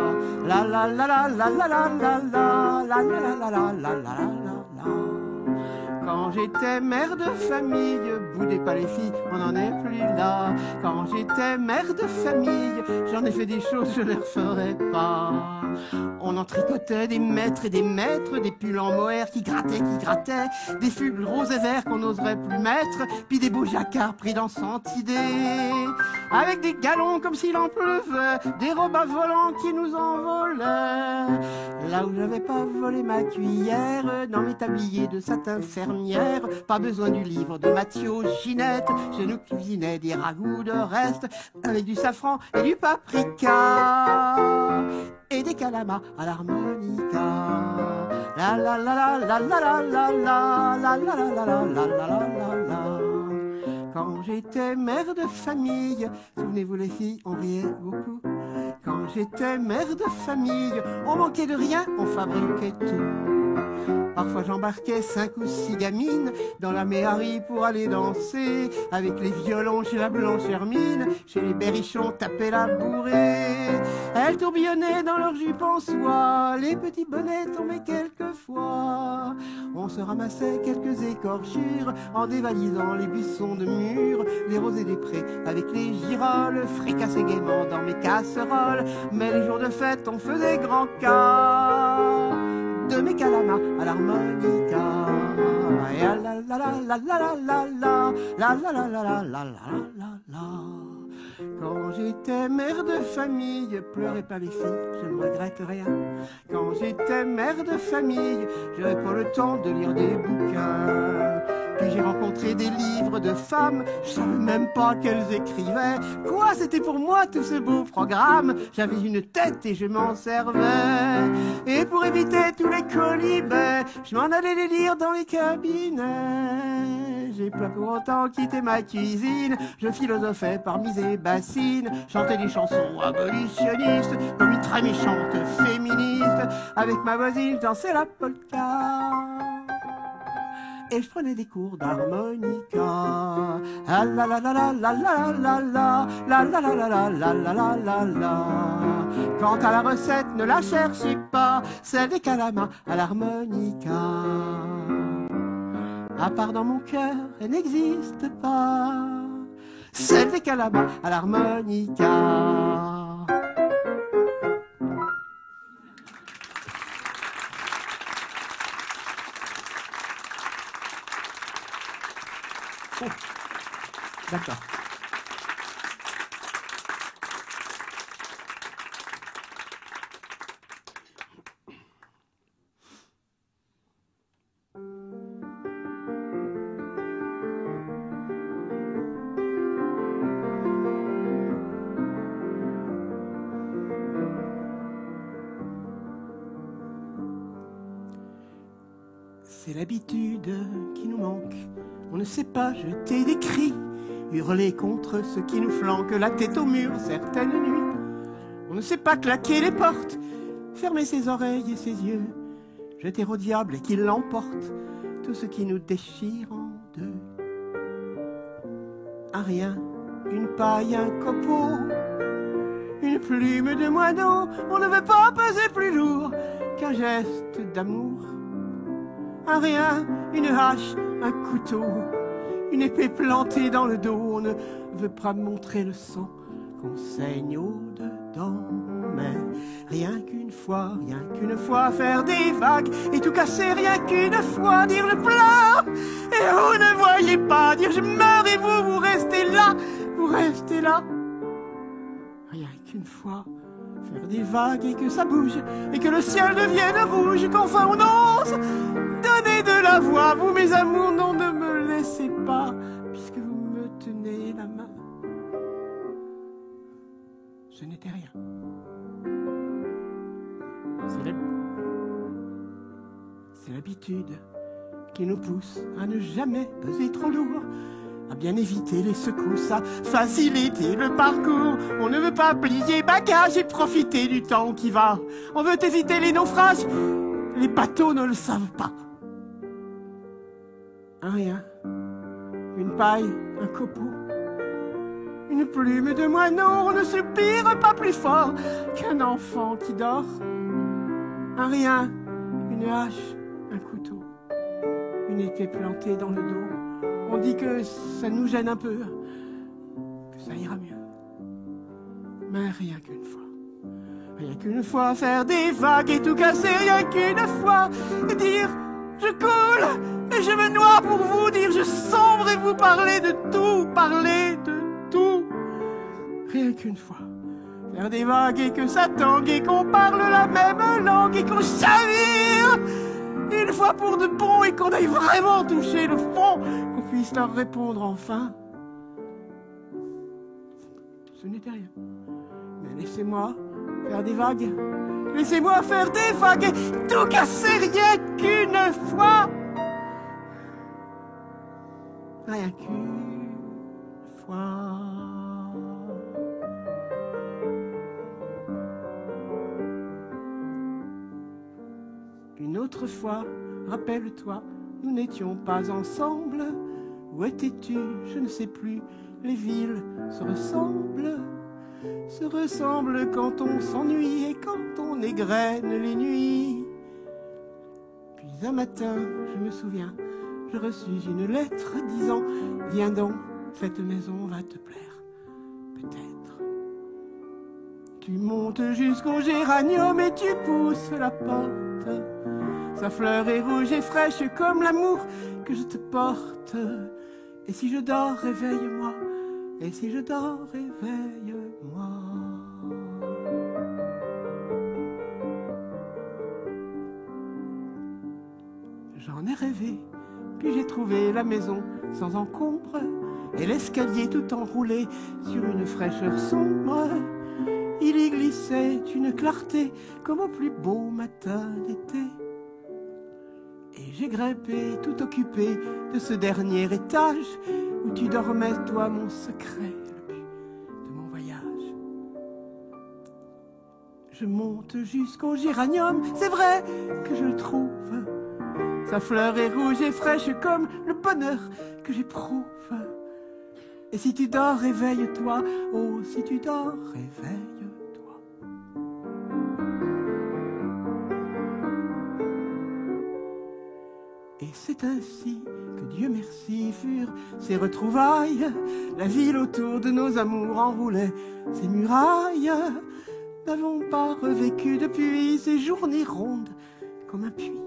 La la la la la la la la la la la la la la la la. Quand j'étais mère de famille, boudez pas les filles, on n'en est plus là. Quand j'étais mère de famille, j'en ai fait des choses, je ne les referai pas. On en tricotait des maîtres et des maîtres, des pulls en mohair qui grattaient, des fulles roses et verts qu'on n'oserait plus mettre, puis des beaux jacquards pris dans cent idées, avec des galons comme s'il en pleuvait, des robes à volants qui nous envolaient. Là où j'avais pas volé ma cuillère, dans mes tabliers de satin fermière, pas besoin du livre de Mathieu Ginette, je nous cuisinais des ragoûts de reste, avec du safran et du paprika. Et des calamars à l'harmonica. La la la la la la la la la la la la la la la la. Quand j'étais mère de famille, souvenez-vous les filles, on riait beaucoup. Quand j'étais mère de famille, on manquait de rien, on fabriquait tout. Parfois j'embarquais 5 ou 6 gamines dans la méhari pour aller danser, avec les violons chez la blanche Hermine, chez les berrichons taper la bourrée. Elles tourbillonnaient dans leurs jupes en soie, les petits bonnets tombaient quelquefois. On se ramassait quelques écorchures en dévalisant les buissons de murs, les rosées des prés avec les girolles, fricassés gaiement dans mes casseroles. Mais les jours de fête on faisait grand cas de mes calamars à l'harmonica. Et la la la la la la la la la la la la la la la la. Quand j'étais mère de famille, pleurez pas les filles, je ne regrette rien. Quand j'étais mère de famille, j'avais pas le temps de lire des bouquins. Puis j'ai rencontré des livres de femmes, je savais même pas qu'elles écrivaient. Quoi, c'était pour moi tout ce beau programme. J'avais une tête et je m'en servais. Et pour éviter tous les colibets, je m'en allais les lire dans les cabinets. J'ai pas pour autant quitté ma cuisine, je philosophais parmi ces bassines, chantais des chansons abolitionnistes, comme une très méchante féministe. Avec ma voisine, je dansais la polka. Et je prenais des cours d'harmonica. Ah la la la la la la la la la la la la la la la la la. Quant à la recette, ne la cherchez pas, celle des calamars à l'harmonica. À part dans mon cœur, elle n'existe pas, celle des calamars à l'harmonica. Oh, d'accord. C'est l'habitude qui nous manque. On ne sait pas jeter des cris, hurler contre ceux qui nous flanquent, la tête au mur certaines nuits. On ne sait pas claquer les portes, fermer ses oreilles et ses yeux, jeter au diable et qu'il l'emporte tout ce qui nous déchire en deux. Un rien, une paille, un copeau, une plume de moineau, on ne veut pas peser plus lourd qu'un geste d'amour. Un rien, une hache, un couteau, une épée plantée dans le dos. On ne veut pas montrer le sang qu'on saigne au-dedans. Mais rien qu'une fois faire des vagues et tout casser, rien qu'une fois dire je pleure et vous ne voyez pas, dire je meurs et vous restez là, vous restez là. Rien qu'une fois faire des vagues et que ça bouge et que le ciel devienne rouge, qu'enfin on ose donner de la voix. Vous mes amours, non, ne me laissez pas, puisque vous me tenez la main. Ce n'était rien. C'est l'habitude qui nous pousse à ne jamais peser trop lourd, à bien éviter les secousses, à faciliter le parcours. On ne veut pas plier bagages et profiter du temps qui va. On veut éviter les naufrages, les bateaux ne le savent pas. Un rien, une paille, un copeau, une plume de moineau, on ne soupire pas plus fort qu'un enfant qui dort. Un rien, une hache, un couteau, une épée plantée dans le dos. On dit que ça nous gêne un peu, que ça ira mieux. Mais rien qu'une fois. Rien qu'une fois faire des vagues et tout casser, rien qu'une fois dire je coule et je me noie pour vous, dire je sombre et vous parler de tout, parler de tout. Rien qu'une fois faire des vagues et que ça tangue et qu'on parle la même langue et qu'on chavire une fois pour de bon et qu'on aille vraiment toucher le fond, qu'on puisse leur répondre enfin. Ce n'était rien. Mais laissez-moi faire des vagues. Laissez-moi faire des vagues et tout casser rien qu'une fois. Rien qu'une fois. Une autre fois, rappelle-toi, nous n'étions pas ensemble. Où étais-tu? Je ne sais plus. Les villes se ressemblent quand on s'ennuie et quand on égrène les nuits. Puis un matin, je me souviens, je reçus une lettre disant « Viens donc, cette maison va te plaire, peut-être. » Tu montes jusqu'au géranium et tu pousses la porte. Sa fleur est rouge et fraîche comme l'amour que je te porte. Et si je dors, réveille-moi Et si je dors, réveille-moi. J'en ai rêvé, puis j'ai trouvé la maison sans encombre et l'escalier tout enroulé sur une fraîcheur sombre. Il y glissait une clarté comme au plus beau matin d'été. Et j'ai grimpé tout occupé de ce dernier étage où tu dormais, toi, mon secret, le but de mon voyage. Je monte jusqu'au géranium, c'est vrai que je le trouve. Sa fleur est rouge et fraîche comme le bonheur que j'éprouve. Et si tu dors, réveille-toi, oh, si tu dors, réveille-toi. Et c'est ainsi que Dieu merci furent ces retrouvailles. La ville autour de nos amours enroulait ses murailles. N'avons pas revécu depuis ces journées rondes comme un puits.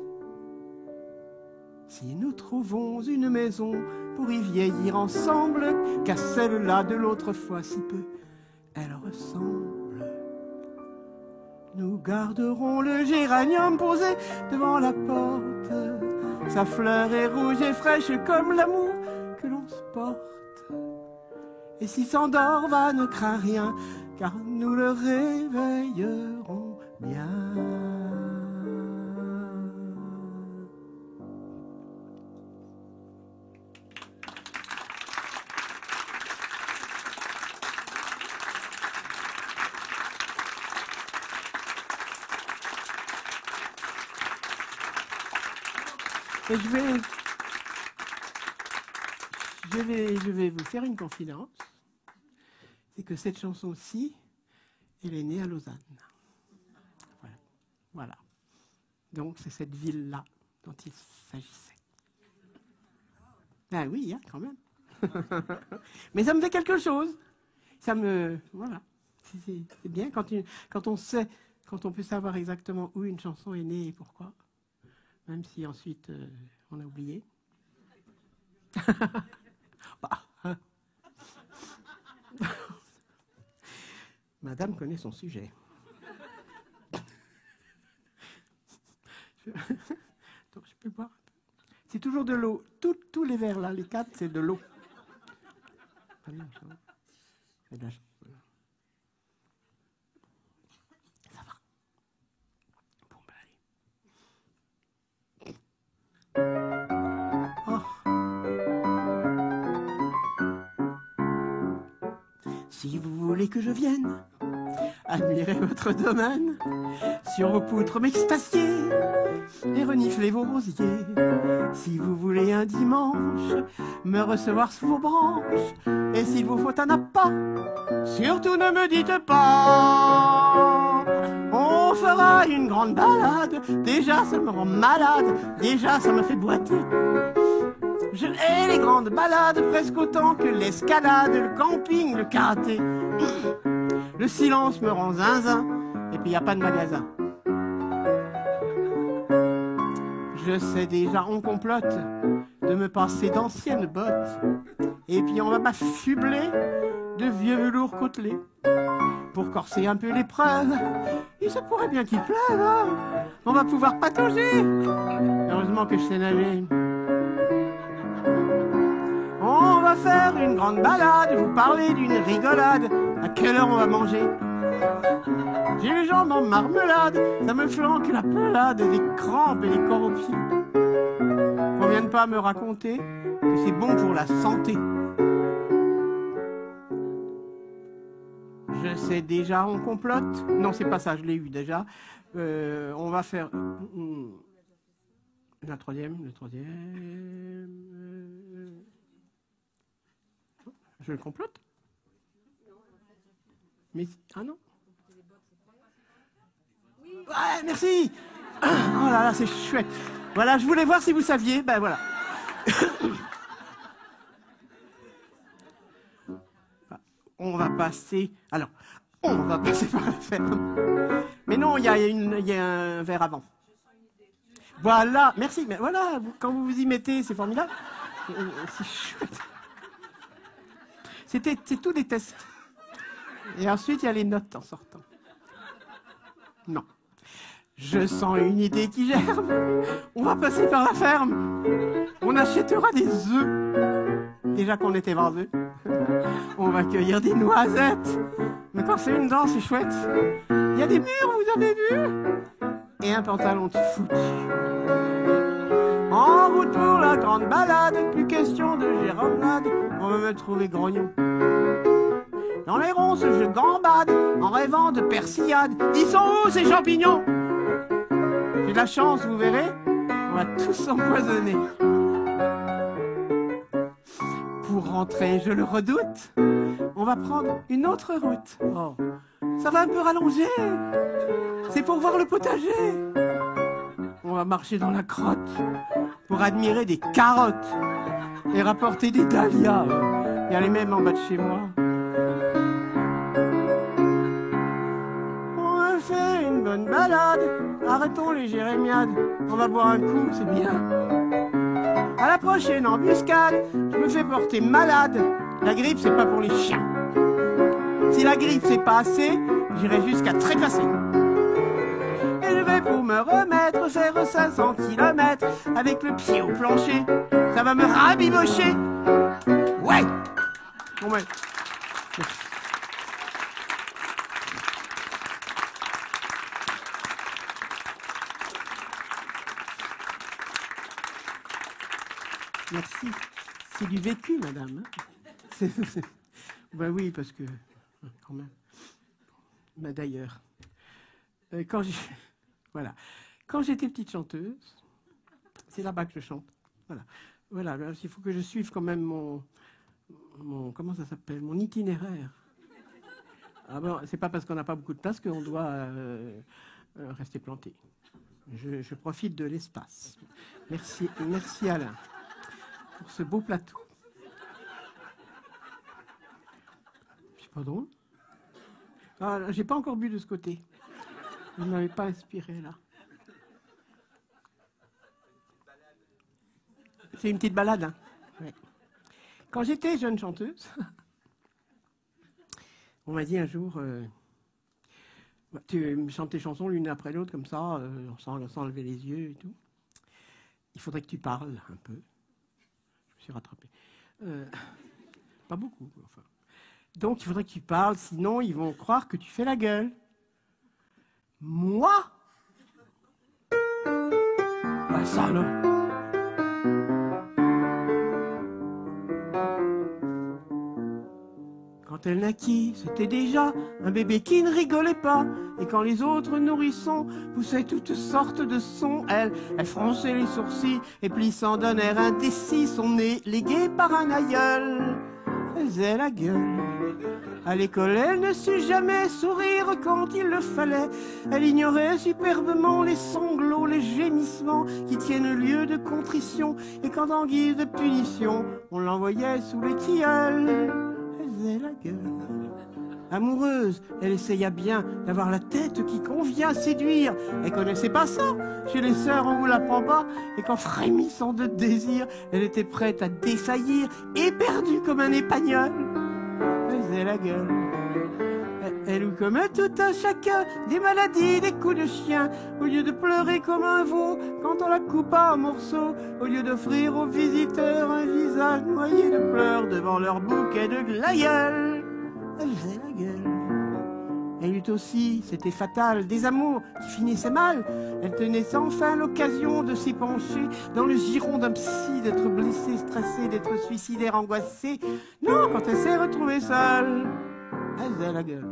Si nous trouvons une maison pour y vieillir ensemble, qu'à celle-là de l'autre fois si peu elle ressemble, nous garderons le géranium posé devant la porte. Sa fleur est rouge et fraîche comme l'amour que l'on se porte. Et s'il s'endort, va, ne crains rien, car nous le réveillerons bien. Et je vais vous faire une confidence. C'est que cette chanson-ci, elle est née à Lausanne. Voilà. Donc c'est cette ville-là dont il s'agissait. Ah oui, hein, quand même. Mais ça me fait quelque chose. Voilà. C'est bien quand on sait, quand on peut savoir exactement où une chanson est née et pourquoi. Même si ensuite on a oublié. Madame connaît son sujet. Donc je peux boire un peu. C'est toujours de l'eau. Tous les verres là, les 4, c'est de l'eau. C'est de la chance. Ça va. Bon, ben allez. Oh. Si vous voulez que je vienne admirer votre domaine, sur vos poutres m'extasier et renifler vos rosiers. Si vous voulez un dimanche me recevoir sous vos branches, et s'il vous faut un appât, surtout ne me dites pas. On fera une grande balade, déjà ça me rend malade, déjà ça me fait boiter. Je hais les grandes balades presque autant que l'escalade, le camping, le karaté. Le silence me rend zinzin, et puis y a pas de magasin. Je sais déjà, on complote de me passer d'anciennes bottes, et puis on va m'affubler de vieux velours côtelés. Pour corser un peu l'épreuve, il se pourrait bien qu'il pleuve, hein. On va pouvoir patauger. Heureusement que je sais nager. On va faire une grande balade, vous parler d'une rigolade. À quelle heure on va manger? J'ai les jambes en marmelade, ça me flanque la pelade, des crampes et des corps aux pieds. Qu'on vienne pas me raconter que c'est bon pour la santé. Je sais déjà, on complote. Non, c'est pas ça, je l'ai eu déjà. On va faire... le troisième. Je le complote? Mais... Ah non? Ouais, merci. Oh là là, c'est chouette. Voilà, je voulais voir si vous saviez. Ben voilà. On va passer... Alors, on va passer par la ferme. Mais non, il y a un verre avant. Voilà, merci. Mais voilà, quand vous vous y mettez, c'est formidable. C'est chouette. C'est tout des tests. Et ensuite, il y a les notes en sortant. Non. Je sens une idée qui germe. On va passer par la ferme. On achètera des œufs. Déjà qu'on était vendus. On va cueillir des noisettes. Mais quand c'est une danse, c'est chouette. Il y a des murs, vous avez vu? Et un pantalon de foot. En route pour la grande balade, plus question de géronnade, on va me trouver grognon. Dans les ronces, je gambade, en rêvant de persillade. Ils sont où ces champignons? J'ai de la chance, vous verrez, on va tous s'empoisonner. Pour rentrer, je le redoute, on va prendre une autre route. Oh, ça va un peu rallonger, c'est pour voir le potager. On va marcher dans la crotte pour admirer des carottes et rapporter des dahlias. Il y a les mêmes en bas de chez moi. On fait une bonne balade, arrêtons les jérémiades. On va boire un coup, c'est bien. À la prochaine embuscade, je me fais porter malade. La grippe, c'est pas pour les chiens. Si la grippe, c'est pas assez, j'irai jusqu'à trépasser. Et je vais pour me remettre, faire 500 km avec le pied au plancher. Ça va me rabibocher. Ouais. Bon, ouais. Merci. C'est du vécu, madame. Ben oui, parce que, quand même. Ben d'ailleurs, voilà. Quand j'étais petite chanteuse, c'est là-bas que je chante. Voilà. Il faut que je suive quand même mon comment ça s'appelle, mon itinéraire. Ah bon, c'est pas parce qu'on n'a pas beaucoup de place qu'on doit rester planté. Je profite de l'espace. Merci Alain pour ce beau plateau. C'est pas drôle. Ah, j'ai pas encore bu de ce côté. Vous ne m'avez pas inspiré là. C'est une petite balade. Hein. Ouais. Quand j'étais jeune chanteuse, on m'a dit un jour, tu chantes tes chansons l'une après l'autre comme ça, sans lever les yeux et tout. Il faudrait que tu parles un peu. Je me suis rattrapé. Pas beaucoup, enfin. Donc il faudrait que tu parles, sinon ils vont croire que tu fais la gueule. Moi? Ben ça là. Quand elle naquit, c'était déjà un bébé qui ne rigolait pas. Et quand les autres nourrissons poussaient toutes sortes de sons, elle fronçait les sourcils et plissant d'un air indécis son nez légué par un aïeul. Elle faisait la gueule. À l'école, elle ne sut jamais sourire quand il le fallait. Elle ignorait superbement les sanglots, les gémissements qui tiennent lieu de contrition. Et quand en guise de punition, on l'envoyait sous les tilleuls, elle faisait la gueule. Amoureuse, elle essaya bien d'avoir la tête qui convient séduire. Elle connaissait pas ça. Chez les sœurs, on vous l'apprend pas. Et qu'en frémissant de désir, elle était prête à défaillir, éperdue comme un épagnol. Elle faisait la gueule. Elle eut comme tout un chacun des maladies, des coups de chien. Au lieu de pleurer comme un veau quand on la coupa en morceaux, au lieu d'offrir aux visiteurs un visage noyé de pleurs devant leur bouquet de glaïeuls, elle faisait la gueule. Elle eut aussi, c'était fatal, des amours qui finissaient mal. Elle tenait sans fin l'occasion de s'y pencher dans le giron d'un psy, d'être blessée, stressée, d'être suicidaire, angoissée. Non, quand elle s'est retrouvée seule, elle faisait la gueule.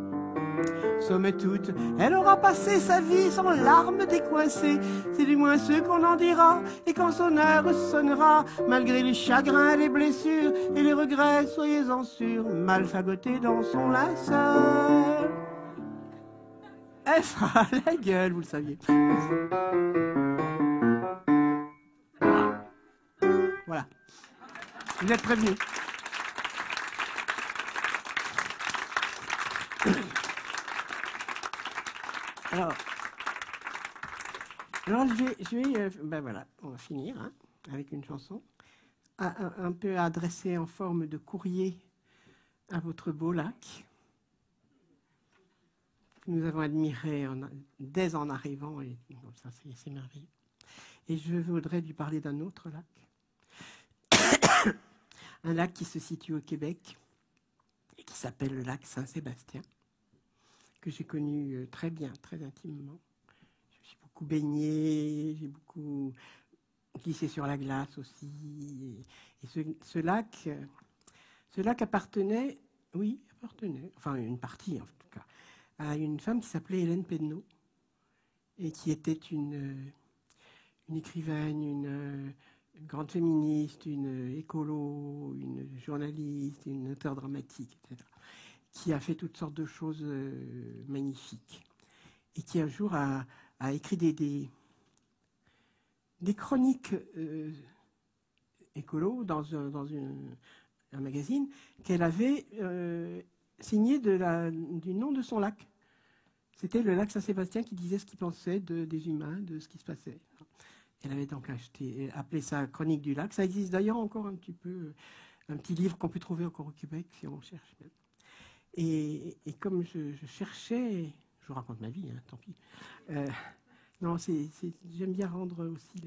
Somme toute, elle aura passé sa vie sans larmes décoincées. C'est du moins ce qu'on en dira. Et quand son heure sonnera, malgré les chagrins, les blessures et les regrets, soyez-en sûrs, mal fagotée dans son linceul, elle fera la gueule, vous le saviez. Voilà. Vous êtes prévenus. Alors je vais ben voilà, on va finir avec une chanson un peu adressée en forme de courrier à votre beau lac. Nous avons admiré dès en arrivant, et bon, ça c'est merveilleux. Et je voudrais lui parler d'un autre lac. Un lac qui se situe au Québec et qui s'appelle le lac Saint-Sébastien, que j'ai connu très bien, très intimement. Je suis beaucoup baignée, j'ai beaucoup glissé sur la glace aussi. Et ce lac appartenait, enfin une partie en tout cas, à une femme qui s'appelait Hélène Pedneau et qui était une écrivaine, une grande féministe, une écolo, une journaliste, une auteure dramatique, etc., qui a fait toutes sortes de choses magnifiques et qui un jour a écrit des chroniques écolo dans un magazine qu'elle avait signé du nom de son lac. C'était le lac Saint-Sébastien qui disait ce qu'il pensait des humains, de ce qui se passait. Elle avait donc appelé ça Chronique du lac. Ça existe d'ailleurs encore un petit peu, un petit livre qu'on peut trouver encore au Québec si on cherche même. Et comme je cherchais, je vous raconte ma vie, hein, tant pis. Non, j'aime bien rendre aussi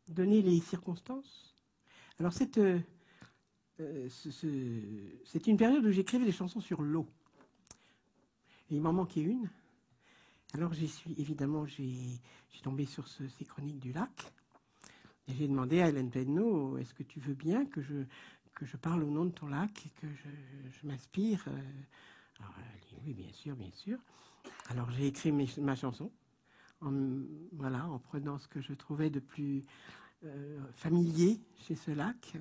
donner les circonstances. Alors c'est une période où j'écrivais des chansons sur l'eau. Et il m'en manquait une. Alors j'ai tombé sur ces chroniques du lac. Et j'ai demandé à Hélène Pedneau, est-ce que tu veux bien que je parle au nom de ton lac et que je m'inspire Alors elle dit oui, bien sûr, bien sûr. Alors j'ai écrit ma chanson en prenant ce que je trouvais de plus familier chez ce lac.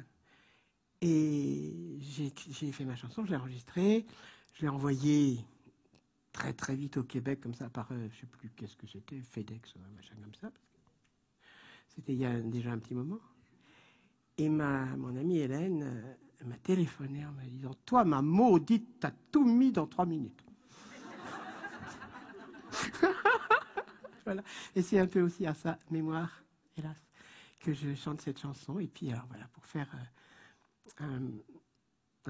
Et j'ai fait ma chanson, je l'ai enregistrée, je l'ai envoyée très très vite au Québec, comme ça, par, je ne sais plus qu'est-ce que c'était, FedEx, un machin comme ça. C'était il y a déjà un petit moment. Et mon amie Hélène m'a téléphoné en me disant « Toi, ma maudite, t'as tout mis dans 3 minutes. » Voilà. Et c'est un peu aussi à sa mémoire, hélas, que je chante cette chanson. Et puis, alors voilà, pour faire un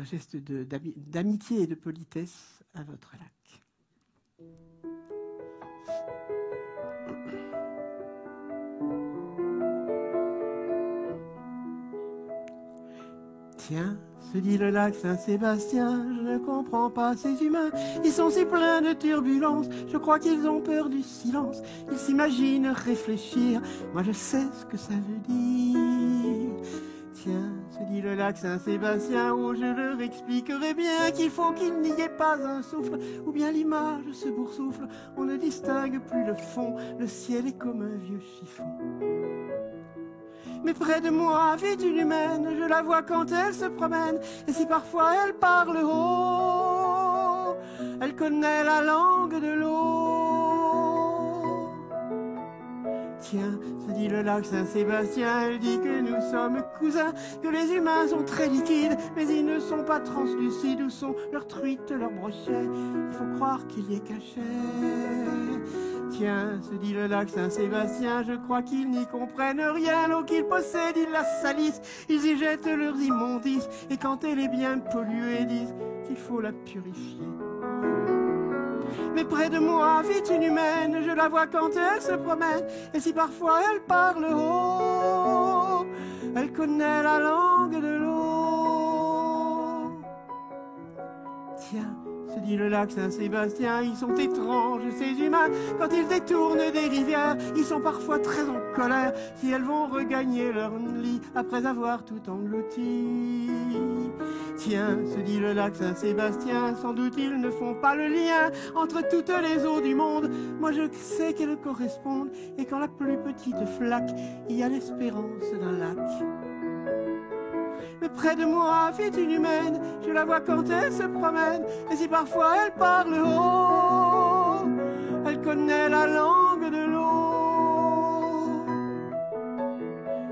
geste d'amitié et de politesse à votre lac. Tiens, se dit le lac Saint-Sébastien, je ne comprends pas ces humains. Ils sont si pleins de turbulences, je crois qu'ils ont peur du silence. Ils s'imaginent réfléchir, moi je sais ce que ça veut dire. Tiens, se dit le lac Saint-Sébastien, où je leur expliquerai bien qu'il faut qu'il n'y ait pas un souffle, ou bien l'image se boursoufle, on ne distingue plus le fond, le ciel est comme un vieux chiffon. Mais près de moi vit une humaine, je la vois quand elle se promène, et si parfois elle parle haut, elle connaît la langue de l'eau. Tiens, se dit le lac Saint-Sébastien, elle dit que nous sommes cousins, que les humains sont très liquides, mais ils ne sont pas translucides. Où sont leurs truites, leurs brochets? Il faut croire qu'il y est caché. Tiens, se dit le lac Saint-Sébastien, je crois qu'ils n'y comprennent rien. L'eau qu'ils possèdent, ils la salissent, ils y jettent leurs immondices, et quand elle est bien polluée, disent qu'il faut la purifier. Mais près de moi vit une humaine, je la vois quand elle se promène, et si parfois elle parle haut, elle connaît la langue de l'eau. Tiens, se dit le lac Saint-Sébastien, ils sont étranges ces humains, quand ils détournent des rivières, ils sont parfois très en colère, si elles vont regagner leur lit après avoir tout englouti. Tiens, se dit le lac Saint-Sébastien, sans doute ils ne font pas le lien entre toutes les eaux du monde, moi je sais qu'elles correspondent, et quand la plus petite flaque, il y a l'espérance d'un lac. Mais près de moi vit une humaine, je la vois quand elle se promène, et si parfois elle parle haut, elle connaît la langue de l'eau.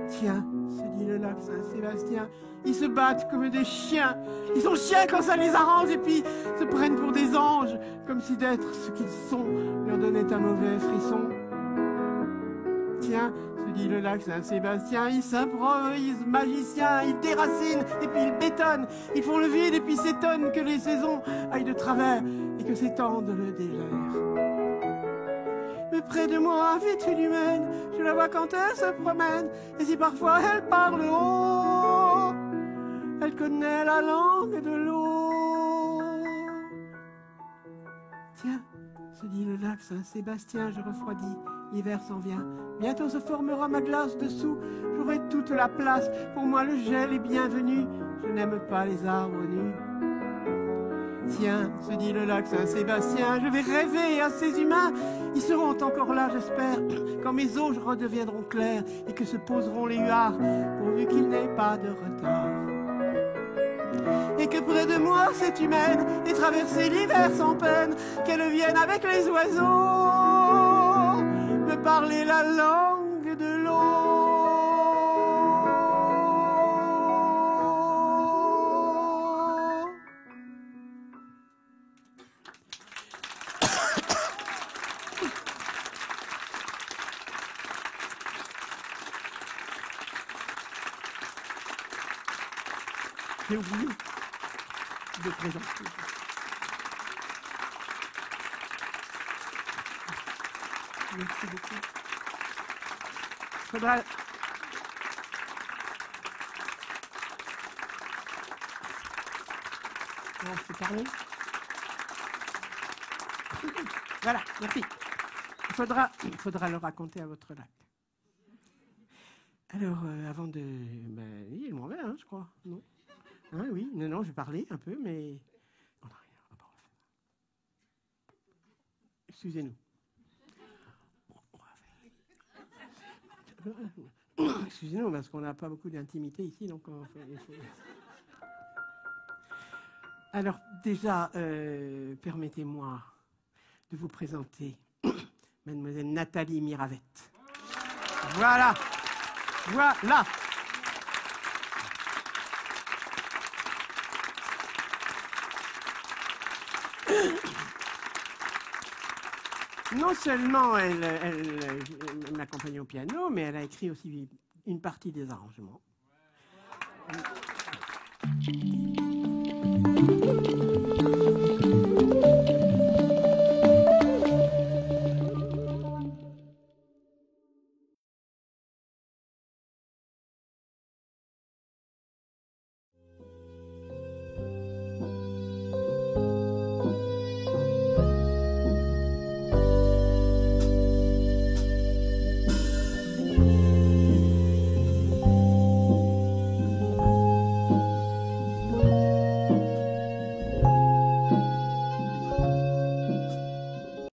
Tiens, se dit le lac Saint-Sébastien, ils se battent comme des chiens, ils sont chiens quand ça les arrange, et puis se prennent pour des anges, comme si d'être ce qu'ils sont leur donnait un mauvais frisson. Tiens, se dit le lac Saint-Sébastien, ils s'improvisent magiciens, ils déracinent et puis ils bétonnent, ils font le vide et puis s'étonnent que les saisons aillent de travers et que s'étende le dégel. Mais près de moi vit une humaine, je la vois quand elle se promène, et si parfois elle parle haut, elle connaît la langue de l'eau. Tiens, se dit le lac Saint-Sébastien, je refroidis, l'hiver s'en vient. Bientôt se formera ma glace dessous, j'aurai toute la place. Pour moi le gel est bienvenu, je n'aime pas les arbres nus. Tiens, se dit le lac Saint-Sébastien, je vais rêver à ces humains. Ils seront encore là, j'espère, quand mes eaux redeviendront claires et que se poseront les huards, pourvu qu'il n'ait pas de retard. Et que près de moi, cette humaine ait traversé l'hiver sans peine, qu'elle vienne avec les oiseaux me parler la langue de l'eau. J'ai oublié de présenter. Merci beaucoup. Faudra... On se parler. Voilà, merci. Il faudra le raconter à votre lac. Alors, avant de... Ben, il m'en va, hein, je crois, non? Hein, oui, non, je vais parler un peu, mais... On n'a rien, on va pas refaire. Excusez-nous. Excusez-nous, parce qu'on n'a pas beaucoup d'intimité ici, donc on fait... Alors, déjà, permettez-moi de vous présenter Mademoiselle Nathalie Miravette. Voilà. Voilà. Non seulement elle m'accompagne au piano, mais elle a écrit aussi une partie des arrangements.